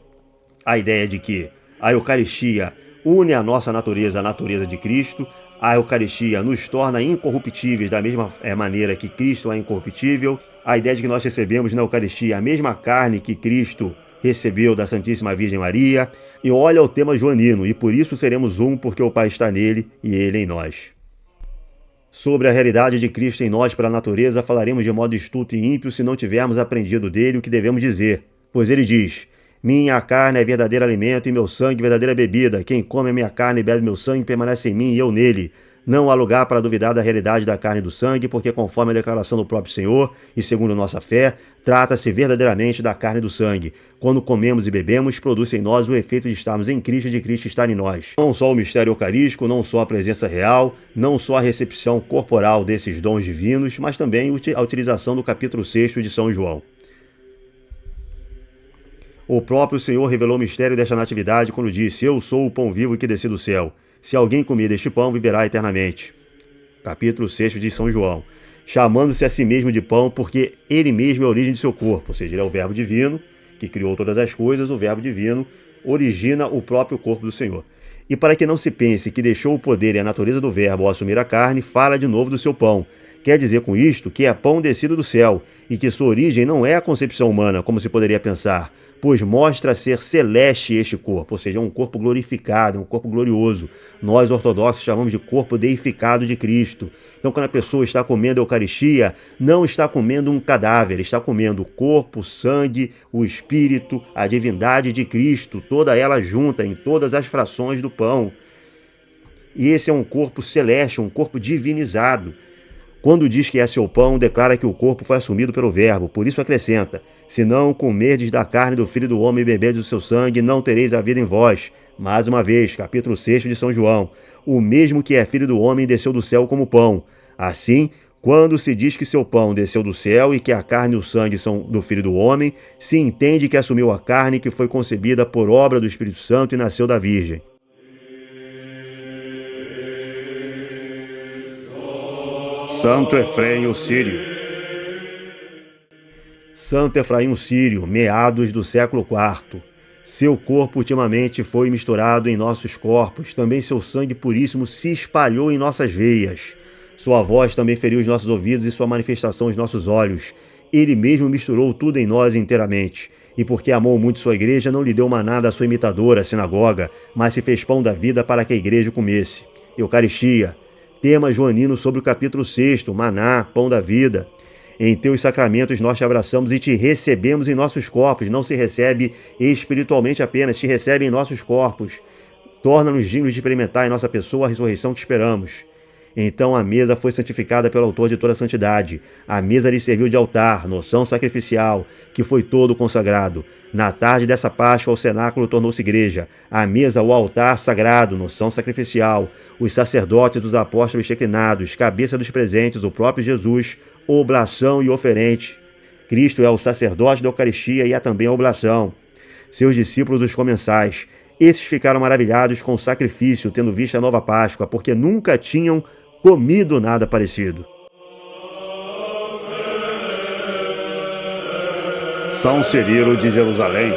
[SPEAKER 1] a ideia de que a Eucaristia une a nossa natureza à natureza de Cristo, a Eucaristia nos torna incorruptíveis da mesma maneira que Cristo é incorruptível, a ideia de que nós recebemos na Eucaristia a mesma carne que Cristo recebeu da Santíssima Virgem Maria, e olha o tema joanino, e por isso seremos um, porque o Pai está nele e ele em nós. Sobre a realidade de Cristo em nós pela natureza, falaremos de modo estulto e ímpio se não tivermos aprendido dele o que devemos dizer, pois ele diz: minha carne é verdadeiro alimento e meu sangue verdadeira bebida. Quem come a minha carne e bebe meu sangue permanece em mim e eu nele. Não há lugar para duvidar da realidade da carne e do sangue, porque conforme a declaração do próprio Senhor, e segundo nossa fé, trata-se verdadeiramente da carne e do sangue. Quando comemos e bebemos, produz em nós o efeito de estarmos em Cristo e de Cristo estar em nós. Não só o mistério eucarístico, não só a presença real, não só a recepção corporal desses dons divinos, mas também a utilização do capítulo 6 de São João. O próprio Senhor revelou o mistério desta natividade quando disse: eu sou o pão vivo que desci do céu. Se alguém comer deste pão, viverá eternamente. Capítulo 6 de São João. Chamando-se a si mesmo de pão, porque ele mesmo é a origem de seu corpo. Ou seja, ele é o verbo divino, que criou todas as coisas. O verbo divino origina o próprio corpo do Senhor. E para que não se pense que deixou o poder e a natureza do verbo ao assumir a carne, fala de novo do seu pão. Quer dizer com isto que é pão descido do céu, e que sua origem não é a concepção humana, como se poderia pensar, pois mostra ser celeste este corpo, ou seja, um corpo glorificado, um corpo glorioso. Nós, ortodoxos, chamamos de corpo deificado de Cristo. Então, quando a pessoa está comendo a Eucaristia, não está comendo um cadáver, está comendo o corpo, o sangue, o Espírito, a divindade de Cristo, toda ela junta em todas as frações do pão. E esse é um corpo celeste, um corpo divinizado. Quando diz que é seu pão, declara que o corpo foi assumido pelo verbo. Por isso acrescenta: se não comerdes da carne do Filho do Homem e beberdes do seu sangue, não tereis a vida em vós. Mais uma vez, capítulo 6 de São João. O mesmo que é filho do homem desceu do céu como pão. Assim, quando se diz que seu pão desceu do céu e que a carne e o sangue são do Filho do Homem, se entende que assumiu a carne que foi concebida por obra do Espírito Santo e nasceu da Virgem. Santo Efraim Sírio. Santo Efraim Sírio, meados do século IV. Seu corpo ultimamente foi misturado em nossos corpos, também seu sangue puríssimo se espalhou em nossas veias. Sua voz também feriu os nossos ouvidos e sua manifestação os nossos olhos. Ele mesmo misturou tudo em nós inteiramente. E porque amou muito sua igreja, não lhe deu maná da sua imitadora, a sinagoga, mas se fez pão da vida para que a igreja comesse. Eucaristia. Tema joanino sobre o capítulo 6, maná, pão da vida. Em teus sacramentos nós te abraçamos e te recebemos em nossos corpos. Não se recebe espiritualmente apenas, te recebe em nossos corpos. Torna-nos dignos de experimentar em nossa pessoa a ressurreição que esperamos. Então a mesa foi santificada pelo autor de toda a santidade. A mesa lhe serviu de altar, noção sacrificial, que foi todo consagrado. Na tarde dessa Páscoa, o cenáculo tornou-se igreja. A mesa, o altar sagrado, noção sacrificial. Os sacerdotes dos apóstolos declinados, cabeça dos presentes, o próprio Jesus, oblação e oferente. Cristo é o sacerdote da Eucaristia e é também a oblação. Seus discípulos, os comensais. Esses ficaram maravilhados com o sacrifício, tendo visto a nova Páscoa, porque nunca tinham comido nada parecido. São Cirilo de Jerusalém.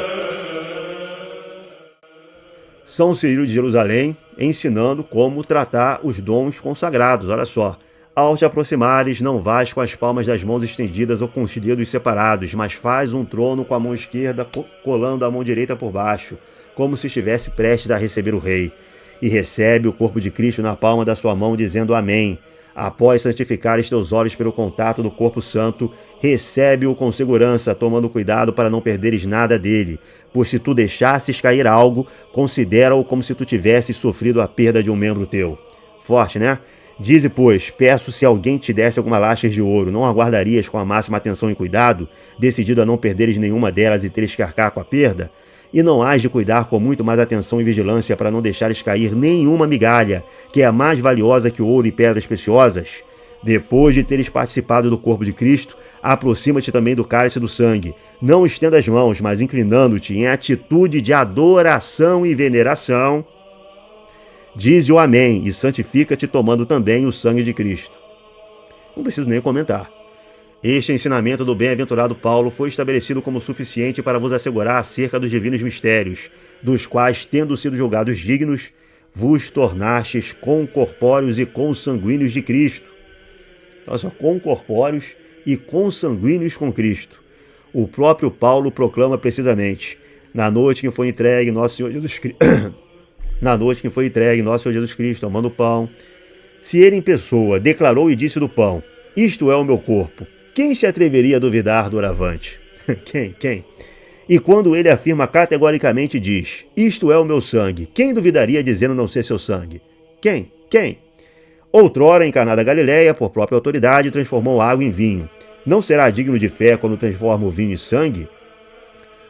[SPEAKER 1] São Cirilo de Jerusalém ensinando como tratar os dons consagrados. Olha só. Ao te aproximares, não vais com as palmas das mãos estendidas ou com os dedos separados, mas faz um trono com a mão esquerda colando a mão direita por baixo, como se estivesse prestes a receber o rei. E recebe o corpo de Cristo na palma da sua mão, dizendo amém. Após santificares teus olhos pelo contato do corpo santo, recebe-o com segurança, tomando cuidado para não perderes nada dele. Pois se tu deixasses cair algo, considera-o como se tu tivesses sofrido a perda de um membro teu. Forte, né? Dize, pois, peço se alguém te desse alguma lascas de ouro, não aguardarias com a máxima atenção e cuidado, decidido a não perderes nenhuma delas e teres que arcar com a perda? e não hás de cuidar com muito mais atenção e vigilância para não deixares cair nenhuma migalha, que é mais valiosa que o ouro e pedras preciosas? Depois de teres participado do corpo de Cristo, aproxima-te também do cálice do sangue. Não estenda as mãos, mas inclinando-te em atitude de adoração e veneração, dize o amém e santifica-te tomando também o sangue de Cristo. Não preciso nem comentar. Este ensinamento do bem-aventurado Paulo foi estabelecido como suficiente para vos assegurar acerca dos divinos mistérios, dos quais, tendo sido julgados dignos, vos tornastes concorpóreos e consanguíneos de Cristo. Então, só concorpóreos e consanguíneos com Cristo. O próprio Paulo proclama precisamente: na noite que foi entregue nosso Senhor Jesus Cristo, tomando o pão, se ele em pessoa declarou e disse do pão: isto é o meu corpo, quem se atreveria a duvidar do doravante? Quem? E quando ele afirma categoricamente e diz: isto é o meu sangue, quem duvidaria dizendo não ser seu sangue? Quem? Outrora, em Caná da Galileia, por própria autoridade, transformou água em vinho. Não será digno de fé quando transforma o vinho em sangue?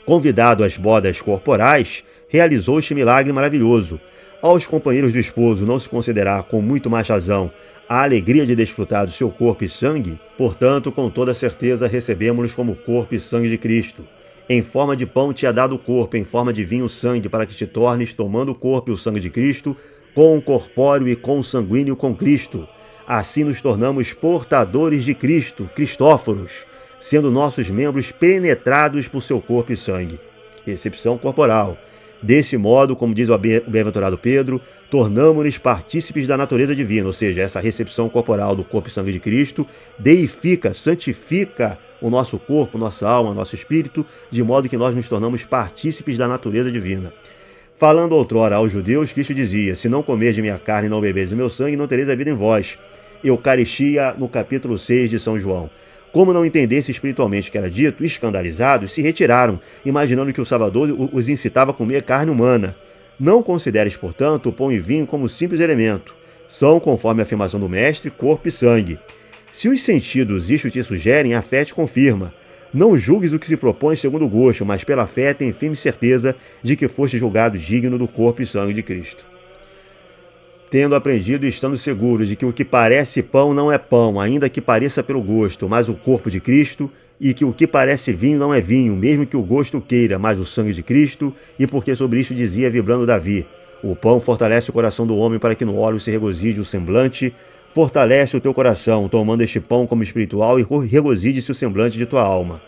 [SPEAKER 1] Convidado às bodas corporais, realizou este milagre maravilhoso. Aos companheiros do esposo não se considerar com muito mais razão a alegria de desfrutar do seu corpo e sangue? Portanto, com toda certeza, recebemos-los como corpo e sangue de Cristo. Em forma de pão te é dado o corpo, em forma de vinho o sangue, para que te tornes, tomando o corpo e o sangue de Cristo, concorpóreo e consanguíneo com Cristo. Assim nos tornamos portadores de Cristo, Cristóforos, sendo nossos membros penetrados por seu corpo e sangue. Recepção corporal. Desse modo, como diz o bem-aventurado Pedro, tornamo-nos partícipes da natureza divina, ou seja, essa recepção corporal do corpo e sangue de Cristo deifica, santifica o nosso corpo, nossa alma, nosso espírito, de modo que nós nos tornamos partícipes da natureza divina. Falando outrora aos judeus, Cristo dizia: se não comerdes de minha carne e não bebedes do meu sangue, não tereis a vida em vós. Eucaristia, no capítulo 6 de São João. Como não entendesse espiritualmente o que era dito, escandalizados, se retiraram, imaginando que o Salvador os incitava a comer carne humana. Não consideres, portanto, o pão e vinho como simples elemento. São, conforme a afirmação do Mestre, corpo e sangue. Se os sentidos isto te sugerem, a fé te confirma. Não julgues o que se propõe segundo o gosto, mas pela fé tem firme certeza de que foste julgado digno do corpo e sangue de Cristo. Tendo aprendido e estando seguros de que o que parece pão não é pão, ainda que pareça pelo gosto, mas o corpo de Cristo, e que o que parece vinho não é vinho, mesmo que o gosto queira, mas o sangue de Cristo, e porque sobre isto dizia, vibrando Davi: o pão fortalece o coração do homem para que no óleo se regozije o semblante. Fortalece o teu coração, tomando este pão como espiritual, e regozije-se o semblante de tua alma.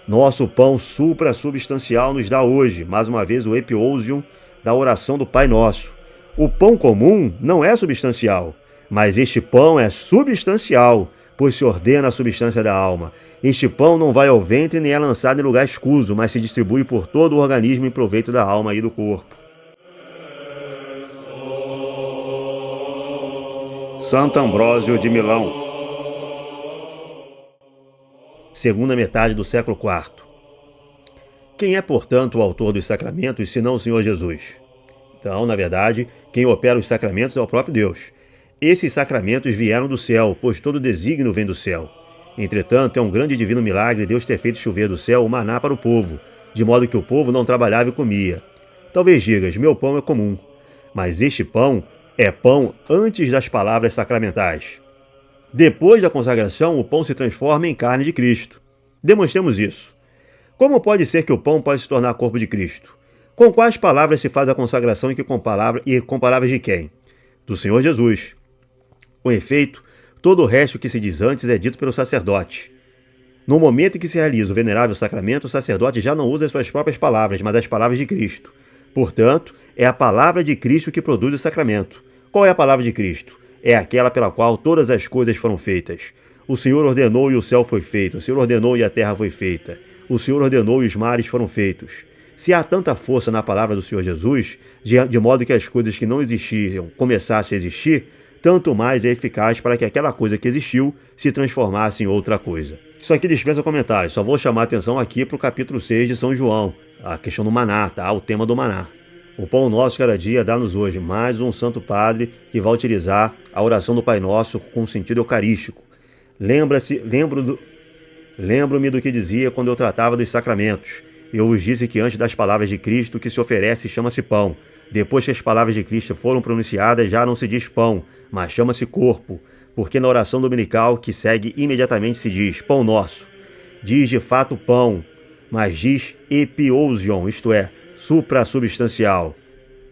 [SPEAKER 1] Nosso pão supra-substancial nos dá hoje, mais uma vez, o epiousium da oração do Pai Nosso. O pão comum não é substancial, mas este pão é substancial, pois se ordena a substância da alma. Este pão não vai ao ventre nem é lançado em lugar escuso, mas se distribui por todo o organismo em proveito da alma e do corpo. Santo Ambrósio de Milão. Segunda metade do século IV. Quem é, portanto, o autor dos sacramentos, senão o Senhor Jesus? Então, na verdade, quem opera os sacramentos é o próprio Deus. Esses sacramentos vieram do céu, pois todo desígnio vem do céu. Entretanto, é um grande e divino milagre Deus ter feito chover do céu o maná para o povo, de modo que o povo não trabalhava e comia. Talvez digas: meu pão é comum. Mas este pão é pão antes das palavras sacramentais. Depois da consagração, o pão se transforma em carne de Cristo. Demonstremos isso. Como pode ser que o pão pode se tornar corpo de Cristo? Com quais palavras se faz a consagração e com palavras de quem? Do Senhor Jesus. Com efeito, todo o resto que se diz antes é dito pelo sacerdote. No momento em que se realiza o venerável sacramento, o sacerdote já não usa as suas próprias palavras, mas as palavras de Cristo. Portanto, é a palavra de Cristo que produz o sacramento. Qual é a palavra de Cristo? É aquela pela qual todas as coisas foram feitas. O Senhor ordenou e o céu foi feito. O Senhor ordenou e a terra foi feita. O Senhor ordenou e os mares foram feitos. Se há tanta força na palavra do Senhor Jesus, de modo que as coisas que não existiam começassem a existir, tanto mais é eficaz para que aquela coisa que existiu se transformasse em outra coisa. Isso aqui dispensa comentários, só vou chamar a atenção aqui para o capítulo 6 de São João, a questão do maná, tá? O tema do maná. O pão nosso cada dia dá-nos hoje, mais um santo padre que vai utilizar a oração do Pai Nosso com sentido eucarístico. Lembro-me do que dizia quando eu tratava dos sacramentos. Eu vos disse que antes das palavras de Cristo, o que se oferece chama-se pão. Depois que as palavras de Cristo foram pronunciadas, já não se diz pão, mas chama-se corpo. Porque na oração dominical que segue imediatamente se diz pão nosso. Diz de fato pão, mas diz epiousion, isto é, suprassubstancial.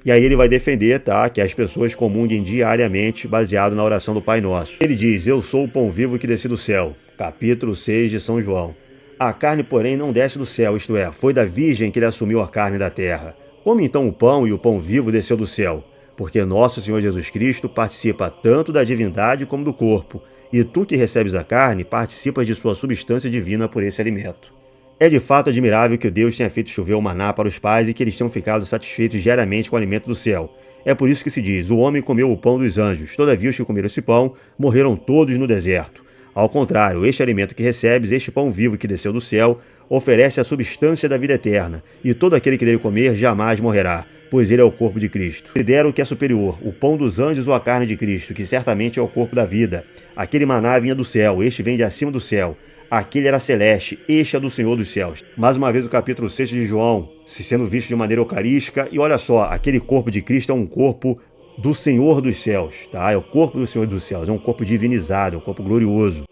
[SPEAKER 1] E aí ele vai defender, tá, que as pessoas comunguem diariamente baseado na oração do Pai Nosso. Ele diz, eu sou o pão vivo que desci do céu. Capítulo 6 de São João. A carne, porém, não desce do céu, isto é, foi da virgem que ele assumiu a carne da terra. Como então o pão e o pão vivo desceu do céu? Porque nosso Senhor Jesus Cristo participa tanto da divindade como do corpo, e tu que recebes a carne, participas de sua substância divina por esse alimento. É de fato admirável que Deus tenha feito chover o maná para os pais e que eles tenham ficado satisfeitos diariamente com o alimento do céu. É por isso que se diz, o homem comeu o pão dos anjos, todavia os que comeram esse pão morreram todos no deserto. Ao contrário, este alimento que recebes, este pão vivo que desceu do céu, oferece a substância da vida eterna, e todo aquele que dele comer jamais morrerá, pois ele é o corpo de Cristo. Considero o que é superior, o pão dos anjos ou a carne de Cristo, que certamente é o corpo da vida. Aquele maná vinha do céu, este vem de acima do céu. Aquele era celeste, este é do Senhor dos céus. Mais uma vez o capítulo 6 de João, se sendo visto de maneira eucarística, e olha só, aquele corpo de Cristo é um corpo do Senhor dos céus, tá? É o corpo do Senhor dos céus, é um corpo divinizado, é um corpo glorioso.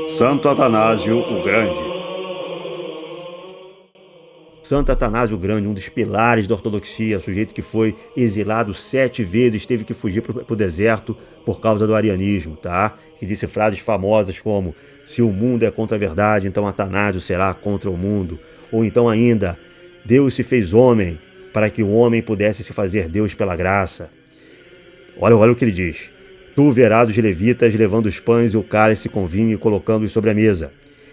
[SPEAKER 1] Santo Atanásio o Grande. Santo Atanásio o Grande, um dos pilares da ortodoxia, sujeito que foi exilado 7 vezes, teve que fugir para o deserto por causa do arianismo, tá? Que disse frases famosas como, se o mundo é contra a verdade, então Atanásio será contra o mundo. Ou então ainda, Deus se fez homem para que o homem pudesse se fazer Deus pela graça. Olha o que ele diz. Tu verás os levitas levando os pães e o cálice com vinho e colocando-os sobre a mesa.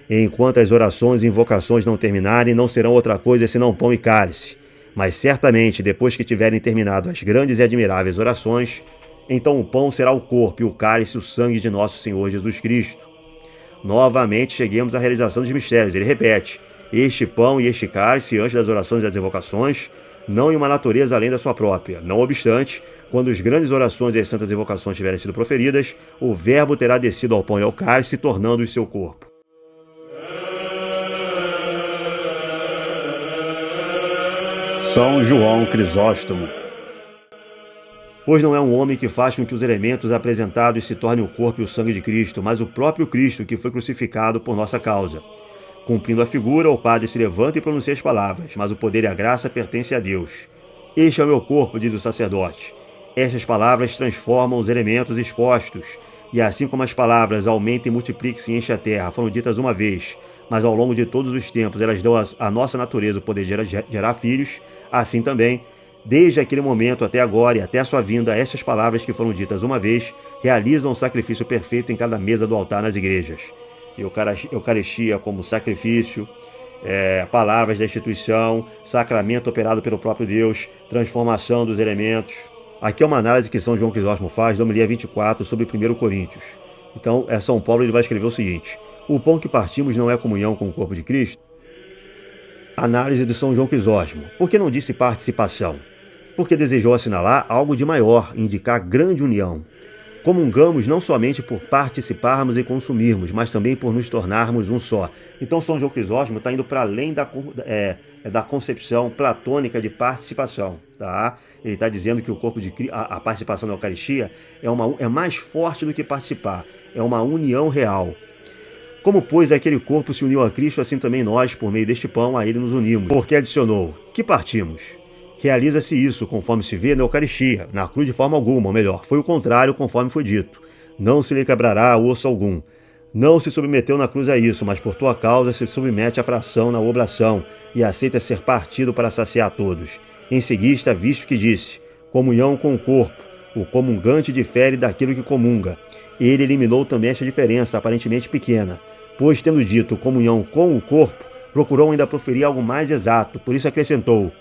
[SPEAKER 1] E enquanto as orações e invocações não terminarem, não serão outra coisa senão pão e cálice. Mas certamente, depois que tiverem terminado as grandes e admiráveis orações, então o pão será o corpo e o cálice o sangue de nosso Senhor Jesus Cristo. Novamente cheguemos à realização dos mistérios. Ele repete, este pão e este cálice, antes das orações e das invocações, não em uma natureza além da sua própria. Não obstante, quando as grandes orações e as santas invocações tiverem sido proferidas, o verbo terá descido ao pão e ao cálice, tornando-os seu corpo. São João Crisóstomo. Pois não é um homem que faz com que os elementos apresentados se tornem o corpo e o sangue de Cristo, mas o próprio Cristo que foi crucificado por nossa causa. Cumprindo a figura, o padre se levanta e pronuncia as palavras, mas o poder e a graça pertencem a Deus. Este é o meu corpo, diz o sacerdote. Estas palavras transformam os elementos expostos, e assim como as palavras aumenta e multiplique-se e enche a terra, foram ditas uma vez, mas ao longo de todos os tempos elas dão à nossa natureza o poder de gerar filhos, assim também, desde aquele momento até agora e até a sua vinda, essas palavras que foram ditas uma vez realizam um sacrifício perfeito em cada mesa do altar nas igrejas. Eucaristia como sacrifício, palavras da instituição, sacramento operado pelo próprio Deus, transformação dos elementos. Aqui é uma análise que São João Crisóstomo faz da homilia 24 sobre 1 Coríntios. Então, São Paulo ele vai escrever o seguinte, o pão que partimos não é comunhão com o corpo de Cristo? Análise de São João Crisóstomo. Por que não disse participação? Porque desejou assinalar algo de maior, indicar grande união. Comungamos não somente por participarmos e consumirmos, mas também por nos tornarmos um só. Então São João Crisóstomo está indo para além da concepção platônica de participação. Tá? Ele está dizendo que o corpo de a participação na Eucaristia é mais forte do que participar, é uma união real. Como, pois, aquele corpo se uniu a Cristo, assim também nós, por meio deste pão, a ele nos unimos. Porque adicionou, que partimos? Realiza-se isso, conforme se vê na Eucaristia, na cruz de forma alguma, ou melhor, foi o contrário, conforme foi dito. Não se lhe quebrará osso algum. Não se submeteu na cruz a isso, mas por tua causa se submete à fração na oblação, e aceita ser partido para saciar todos. Em seguida, visto que disse, comunhão com o corpo, o comungante difere daquilo que comunga. Ele eliminou também esta diferença, aparentemente pequena, pois, tendo dito comunhão com o corpo, procurou ainda proferir algo mais exato, por isso acrescentou,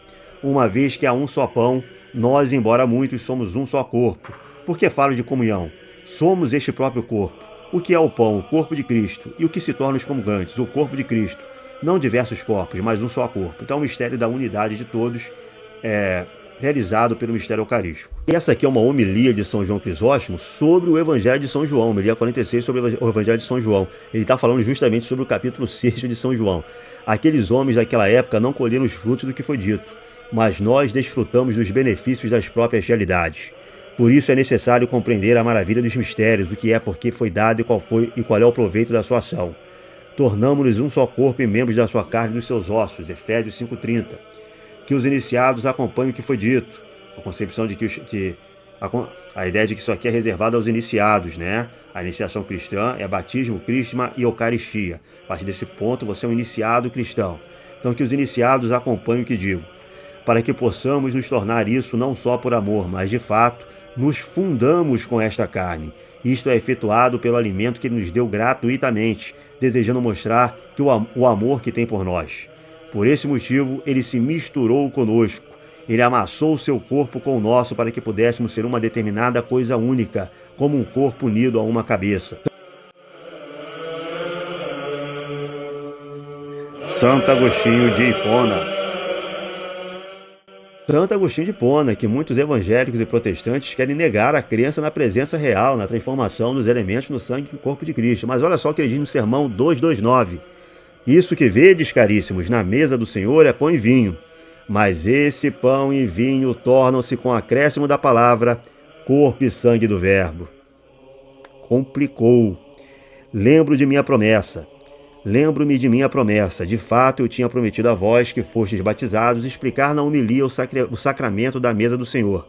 [SPEAKER 1] uma vez que há um só pão, nós, embora muitos, somos um só corpo. Por que falo de comunhão? Somos este próprio corpo. O que é o pão? O corpo de Cristo. E o que se torna os comungantes? O corpo de Cristo. Não diversos corpos, mas um só corpo. Então o mistério da unidade de todos realizado pelo mistério eucarístico. Essa aqui é uma homilia de São João Crisóstomo sobre o Evangelho de São João, homilia 46 sobre o Evangelho de São João. Ele está falando justamente sobre o capítulo 6 de São João. Aqueles homens daquela época não colheram os frutos do que foi dito, mas nós desfrutamos dos benefícios das próprias realidades. Por isso é necessário compreender a maravilha dos mistérios, o que é, porque foi dado e qual é o proveito da sua ação. Tornamo-nos um só corpo e membros da sua carne e dos seus ossos, Efésios 5,30. Que os iniciados acompanhem o que foi dito. A concepção de que a ideia de que isso aqui é reservado aos iniciados, né? A iniciação cristã é batismo, crisma e eucaristia. A partir desse ponto, você é um iniciado cristão. Então, que os iniciados acompanhem o que digo, para que possamos nos tornar isso não só por amor, mas de fato nos fundamos com esta carne. Isto é efetuado pelo alimento que ele nos deu gratuitamente, desejando mostrar que o amor que tem por nós. Por esse motivo, ele se misturou conosco. Ele amassou o seu corpo com o nosso para que pudéssemos ser uma determinada coisa única, como um corpo unido a uma cabeça. Santo Agostinho de Hipona. Santo Agostinho de Hipona, que muitos evangélicos e protestantes querem negar a crença na presença real, na transformação dos elementos no sangue e corpo de Cristo. Mas olha só o que ele diz no sermão 229. Isso que vedes, caríssimos, na mesa do Senhor é pão e vinho, mas esse pão e vinho tornam-se, com acréscimo da palavra, corpo e sangue do Verbo. Complicou. Lembro-me de minha promessa. De fato, eu tinha prometido a vós, que fostes batizados, explicar na homilia o sacramento da mesa do Senhor,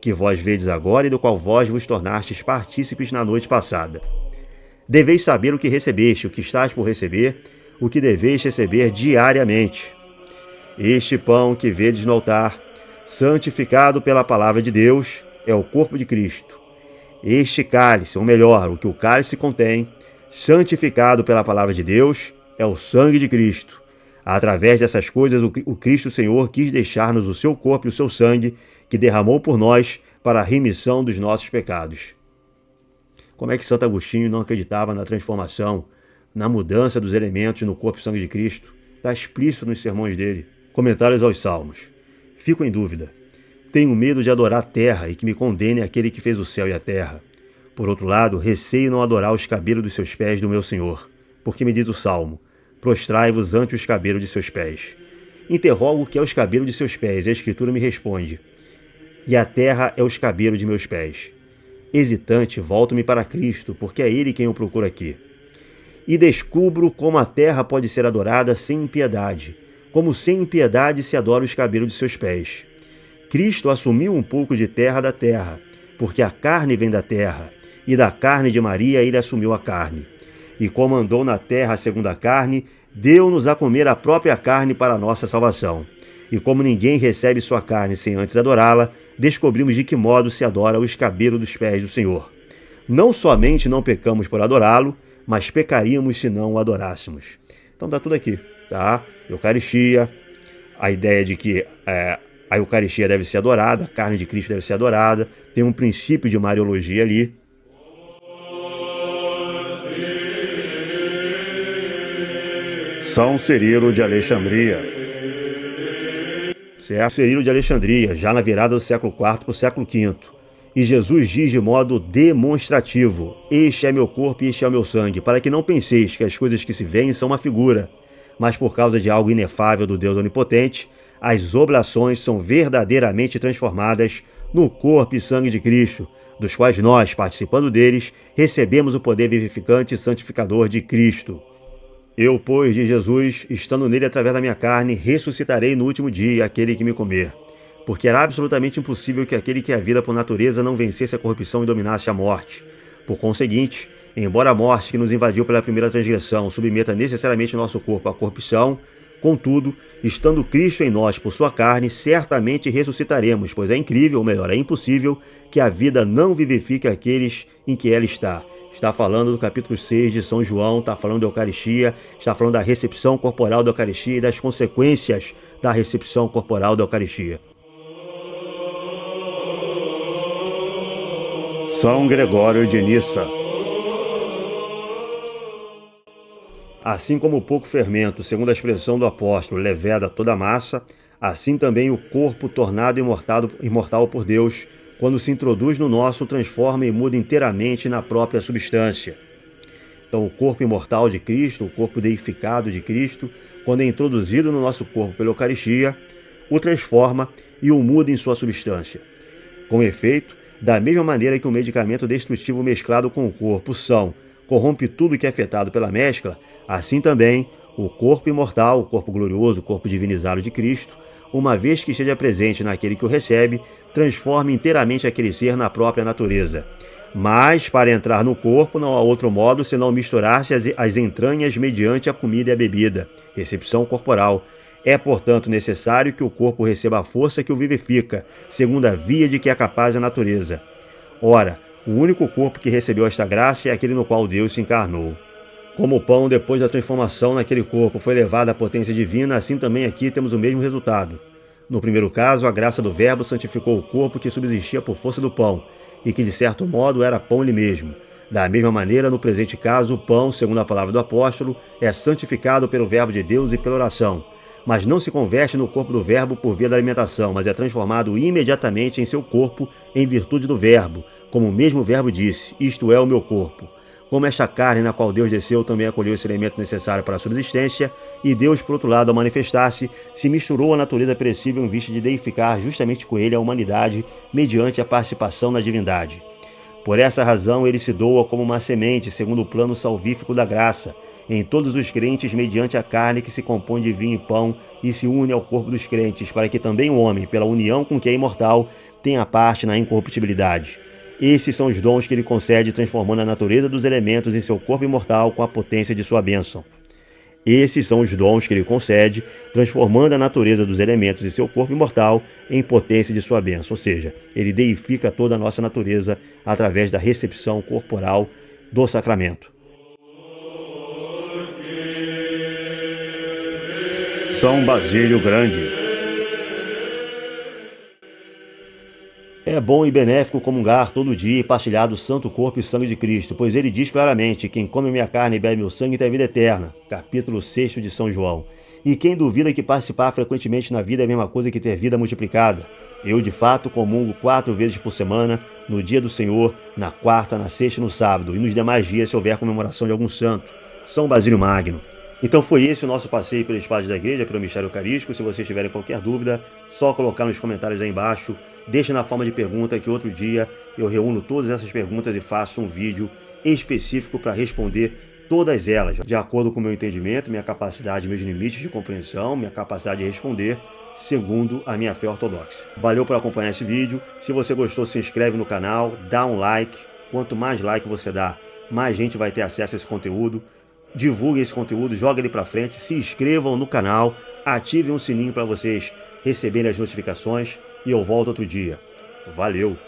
[SPEAKER 1] que vós vedes agora e do qual vós vos tornastes partícipes na noite passada. Deveis saber o que recebeste, o que estás por receber, o que deveis receber diariamente. Este pão que vedes no altar, santificado pela palavra de Deus, é o corpo de Cristo. Este cálice, ou melhor, o que o cálice contém, santificado pela palavra de Deus, é o sangue de Cristo. Através dessas coisas, o Cristo Senhor quis deixar-nos o seu corpo e o seu sangue, que derramou por nós para a remissão dos nossos pecados. Como é que Santo Agostinho não acreditava na transformação, na mudança dos elementos no corpo e sangue de Cristo? Está explícito nos sermões dele. Comentários aos Salmos. Fico em dúvida. Tenho medo de adorar a terra e que me condene aquele que fez o céu e a terra. Por outro lado, receio não adorar os cabelos dos seus pés do meu Senhor. Porque me diz o Salmo, prostrai-vos ante os cabelos de seus pés. Interrogo o que é os cabelos de seus pés, e a Escritura me responde, e a terra é os cabelos de meus pés. Hesitante, volto-me para Cristo, porque é Ele quem eu procuro aqui. E descubro como a terra pode ser adorada sem impiedade, como sem impiedade se adora os cabelos de seus pés. Cristo assumiu um pouco de terra da terra, porque a carne vem da terra, e da carne de Maria ele assumiu a carne. E como andou na terra segundo a carne, deu-nos a comer a própria carne para a nossa salvação. E como ninguém recebe sua carne sem antes adorá-la, descobrimos de que modo se adora os cabelos dos pés do Senhor. Não somente não pecamos por adorá-lo, mas pecaríamos se não o adorássemos. Então está tudo aqui, tá? Eucaristia, a ideia de que a Eucaristia deve ser adorada, a carne de Cristo deve ser adorada, tem um princípio de Mariologia ali. São Cirilo de Alexandria. Cirilo de Alexandria, já na virada do século IV para o século V. E Jesus diz de modo demonstrativo, este é meu corpo e este é o meu sangue, para que não penseis que as coisas que se veem são uma figura, mas por causa de algo inefável do Deus Onipotente, as oblações são verdadeiramente transformadas no corpo e sangue de Cristo, dos quais nós, participando deles, recebemos o poder vivificante e santificador de Cristo. Eu, pois, de Jesus, estando nele através da minha carne, ressuscitarei no último dia aquele que me comer. Porque era absolutamente impossível que aquele que é a vida por natureza não vencesse a corrupção e dominasse a morte. Por conseguinte, embora a morte que nos invadiu pela primeira transgressão submeta necessariamente nosso corpo à corrupção, contudo, estando Cristo em nós por sua carne, certamente ressuscitaremos, pois é incrível, ou melhor, é impossível, que a vida não vivifique aqueles em que ela está. Está falando do capítulo 6 de São João, está falando da Eucaristia, está falando da recepção corporal da Eucaristia e das consequências da recepção corporal da Eucaristia. São Gregório de Nissa. Assim como o pouco fermento, segundo a expressão do apóstolo, leveda toda a massa, Assim também o corpo tornado imortal por Deus, quando se introduz no nosso, transforma e muda inteiramente na própria substância. Então, o corpo imortal de Cristo, o corpo deificado de Cristo, quando é introduzido no nosso corpo pela Eucaristia, o transforma e o muda em sua substância. Com efeito, da mesma maneira que o medicamento destrutivo mesclado com o corpo corrompe tudo que é afetado pela mescla, assim também o corpo imortal, o corpo glorioso, o corpo divinizado de Cristo, uma vez que esteja presente naquele que o recebe, transforma inteiramente aquele ser na própria natureza. Mas, para entrar no corpo, não há outro modo senão misturar-se as entranhas mediante a comida e a bebida, recepção corporal. É, portanto, necessário que o corpo receba a força que o vivifica, segundo a via de que é capaz a natureza. Ora, o único corpo que recebeu esta graça é aquele no qual Deus se encarnou. Como o pão, depois da transformação naquele corpo, foi levado à potência divina, assim também aqui temos o mesmo resultado. No primeiro caso, a graça do Verbo santificou o corpo que subsistia por força do pão, e que de certo modo era pão ele mesmo. Da mesma maneira, no presente caso, o pão, segundo a palavra do apóstolo, é santificado pelo Verbo de Deus e pela oração, mas não se converte no corpo do Verbo por via da alimentação, mas é transformado imediatamente em seu corpo em virtude do Verbo, como o mesmo Verbo disse, isto é o meu corpo. Como esta carne na qual Deus desceu também acolheu esse elemento necessário para a subsistência, e Deus, por outro lado, ao manifestar-se, se misturou à natureza perecível em vista de deificar justamente com ele a humanidade, mediante a participação na divindade. Por essa razão, ele se doa como uma semente, segundo o plano salvífico da graça, em todos os crentes, mediante a carne que se compõe de vinho e pão e se une ao corpo dos crentes, para que também o homem, pela união com que é imortal, tenha parte na incorruptibilidade. Esses são os dons que ele concede, transformando a natureza dos elementos em seu corpo imortal com a potência de sua bênção. Esses são os dons que ele concede, transformando a natureza dos elementos em seu corpo imortal em potência de sua bênção. Ou seja, ele deifica toda a nossa natureza através da recepção corporal do sacramento. São Basílio Grande. É bom e benéfico comungar todo dia e partilhar do santo corpo e sangue de Cristo, pois ele diz claramente, quem come minha carne e bebe meu sangue tem vida eterna. Capítulo 6 de São João. E quem duvida que participar frequentemente na vida é a mesma coisa que ter vida multiplicada? Eu, de fato, comungo 4 vezes por semana, no dia do Senhor, na quarta, na sexta e no sábado, e nos demais dias se houver comemoração de algum santo. São Basílio Magno. Então foi esse o nosso passeio pelos espaços da igreja, pelo mistério eucarístico. Se vocês tiverem qualquer dúvida, só colocar nos comentários aí embaixo. Deixe na forma de pergunta que outro dia eu reúno todas essas perguntas e faço um vídeo específico para responder todas elas, de acordo com o meu entendimento, minha capacidade, meus limites de compreensão, minha capacidade de responder, segundo a minha fé ortodoxa. Valeu por acompanhar esse vídeo. Se você gostou, se inscreve no canal, dá um like. Quanto mais like você dá, mais gente vai ter acesso a esse conteúdo. Divulguem esse conteúdo, joguem ele para frente, se inscrevam no canal, ativem o sininho para vocês receberem as notificações e eu volto outro dia. Valeu!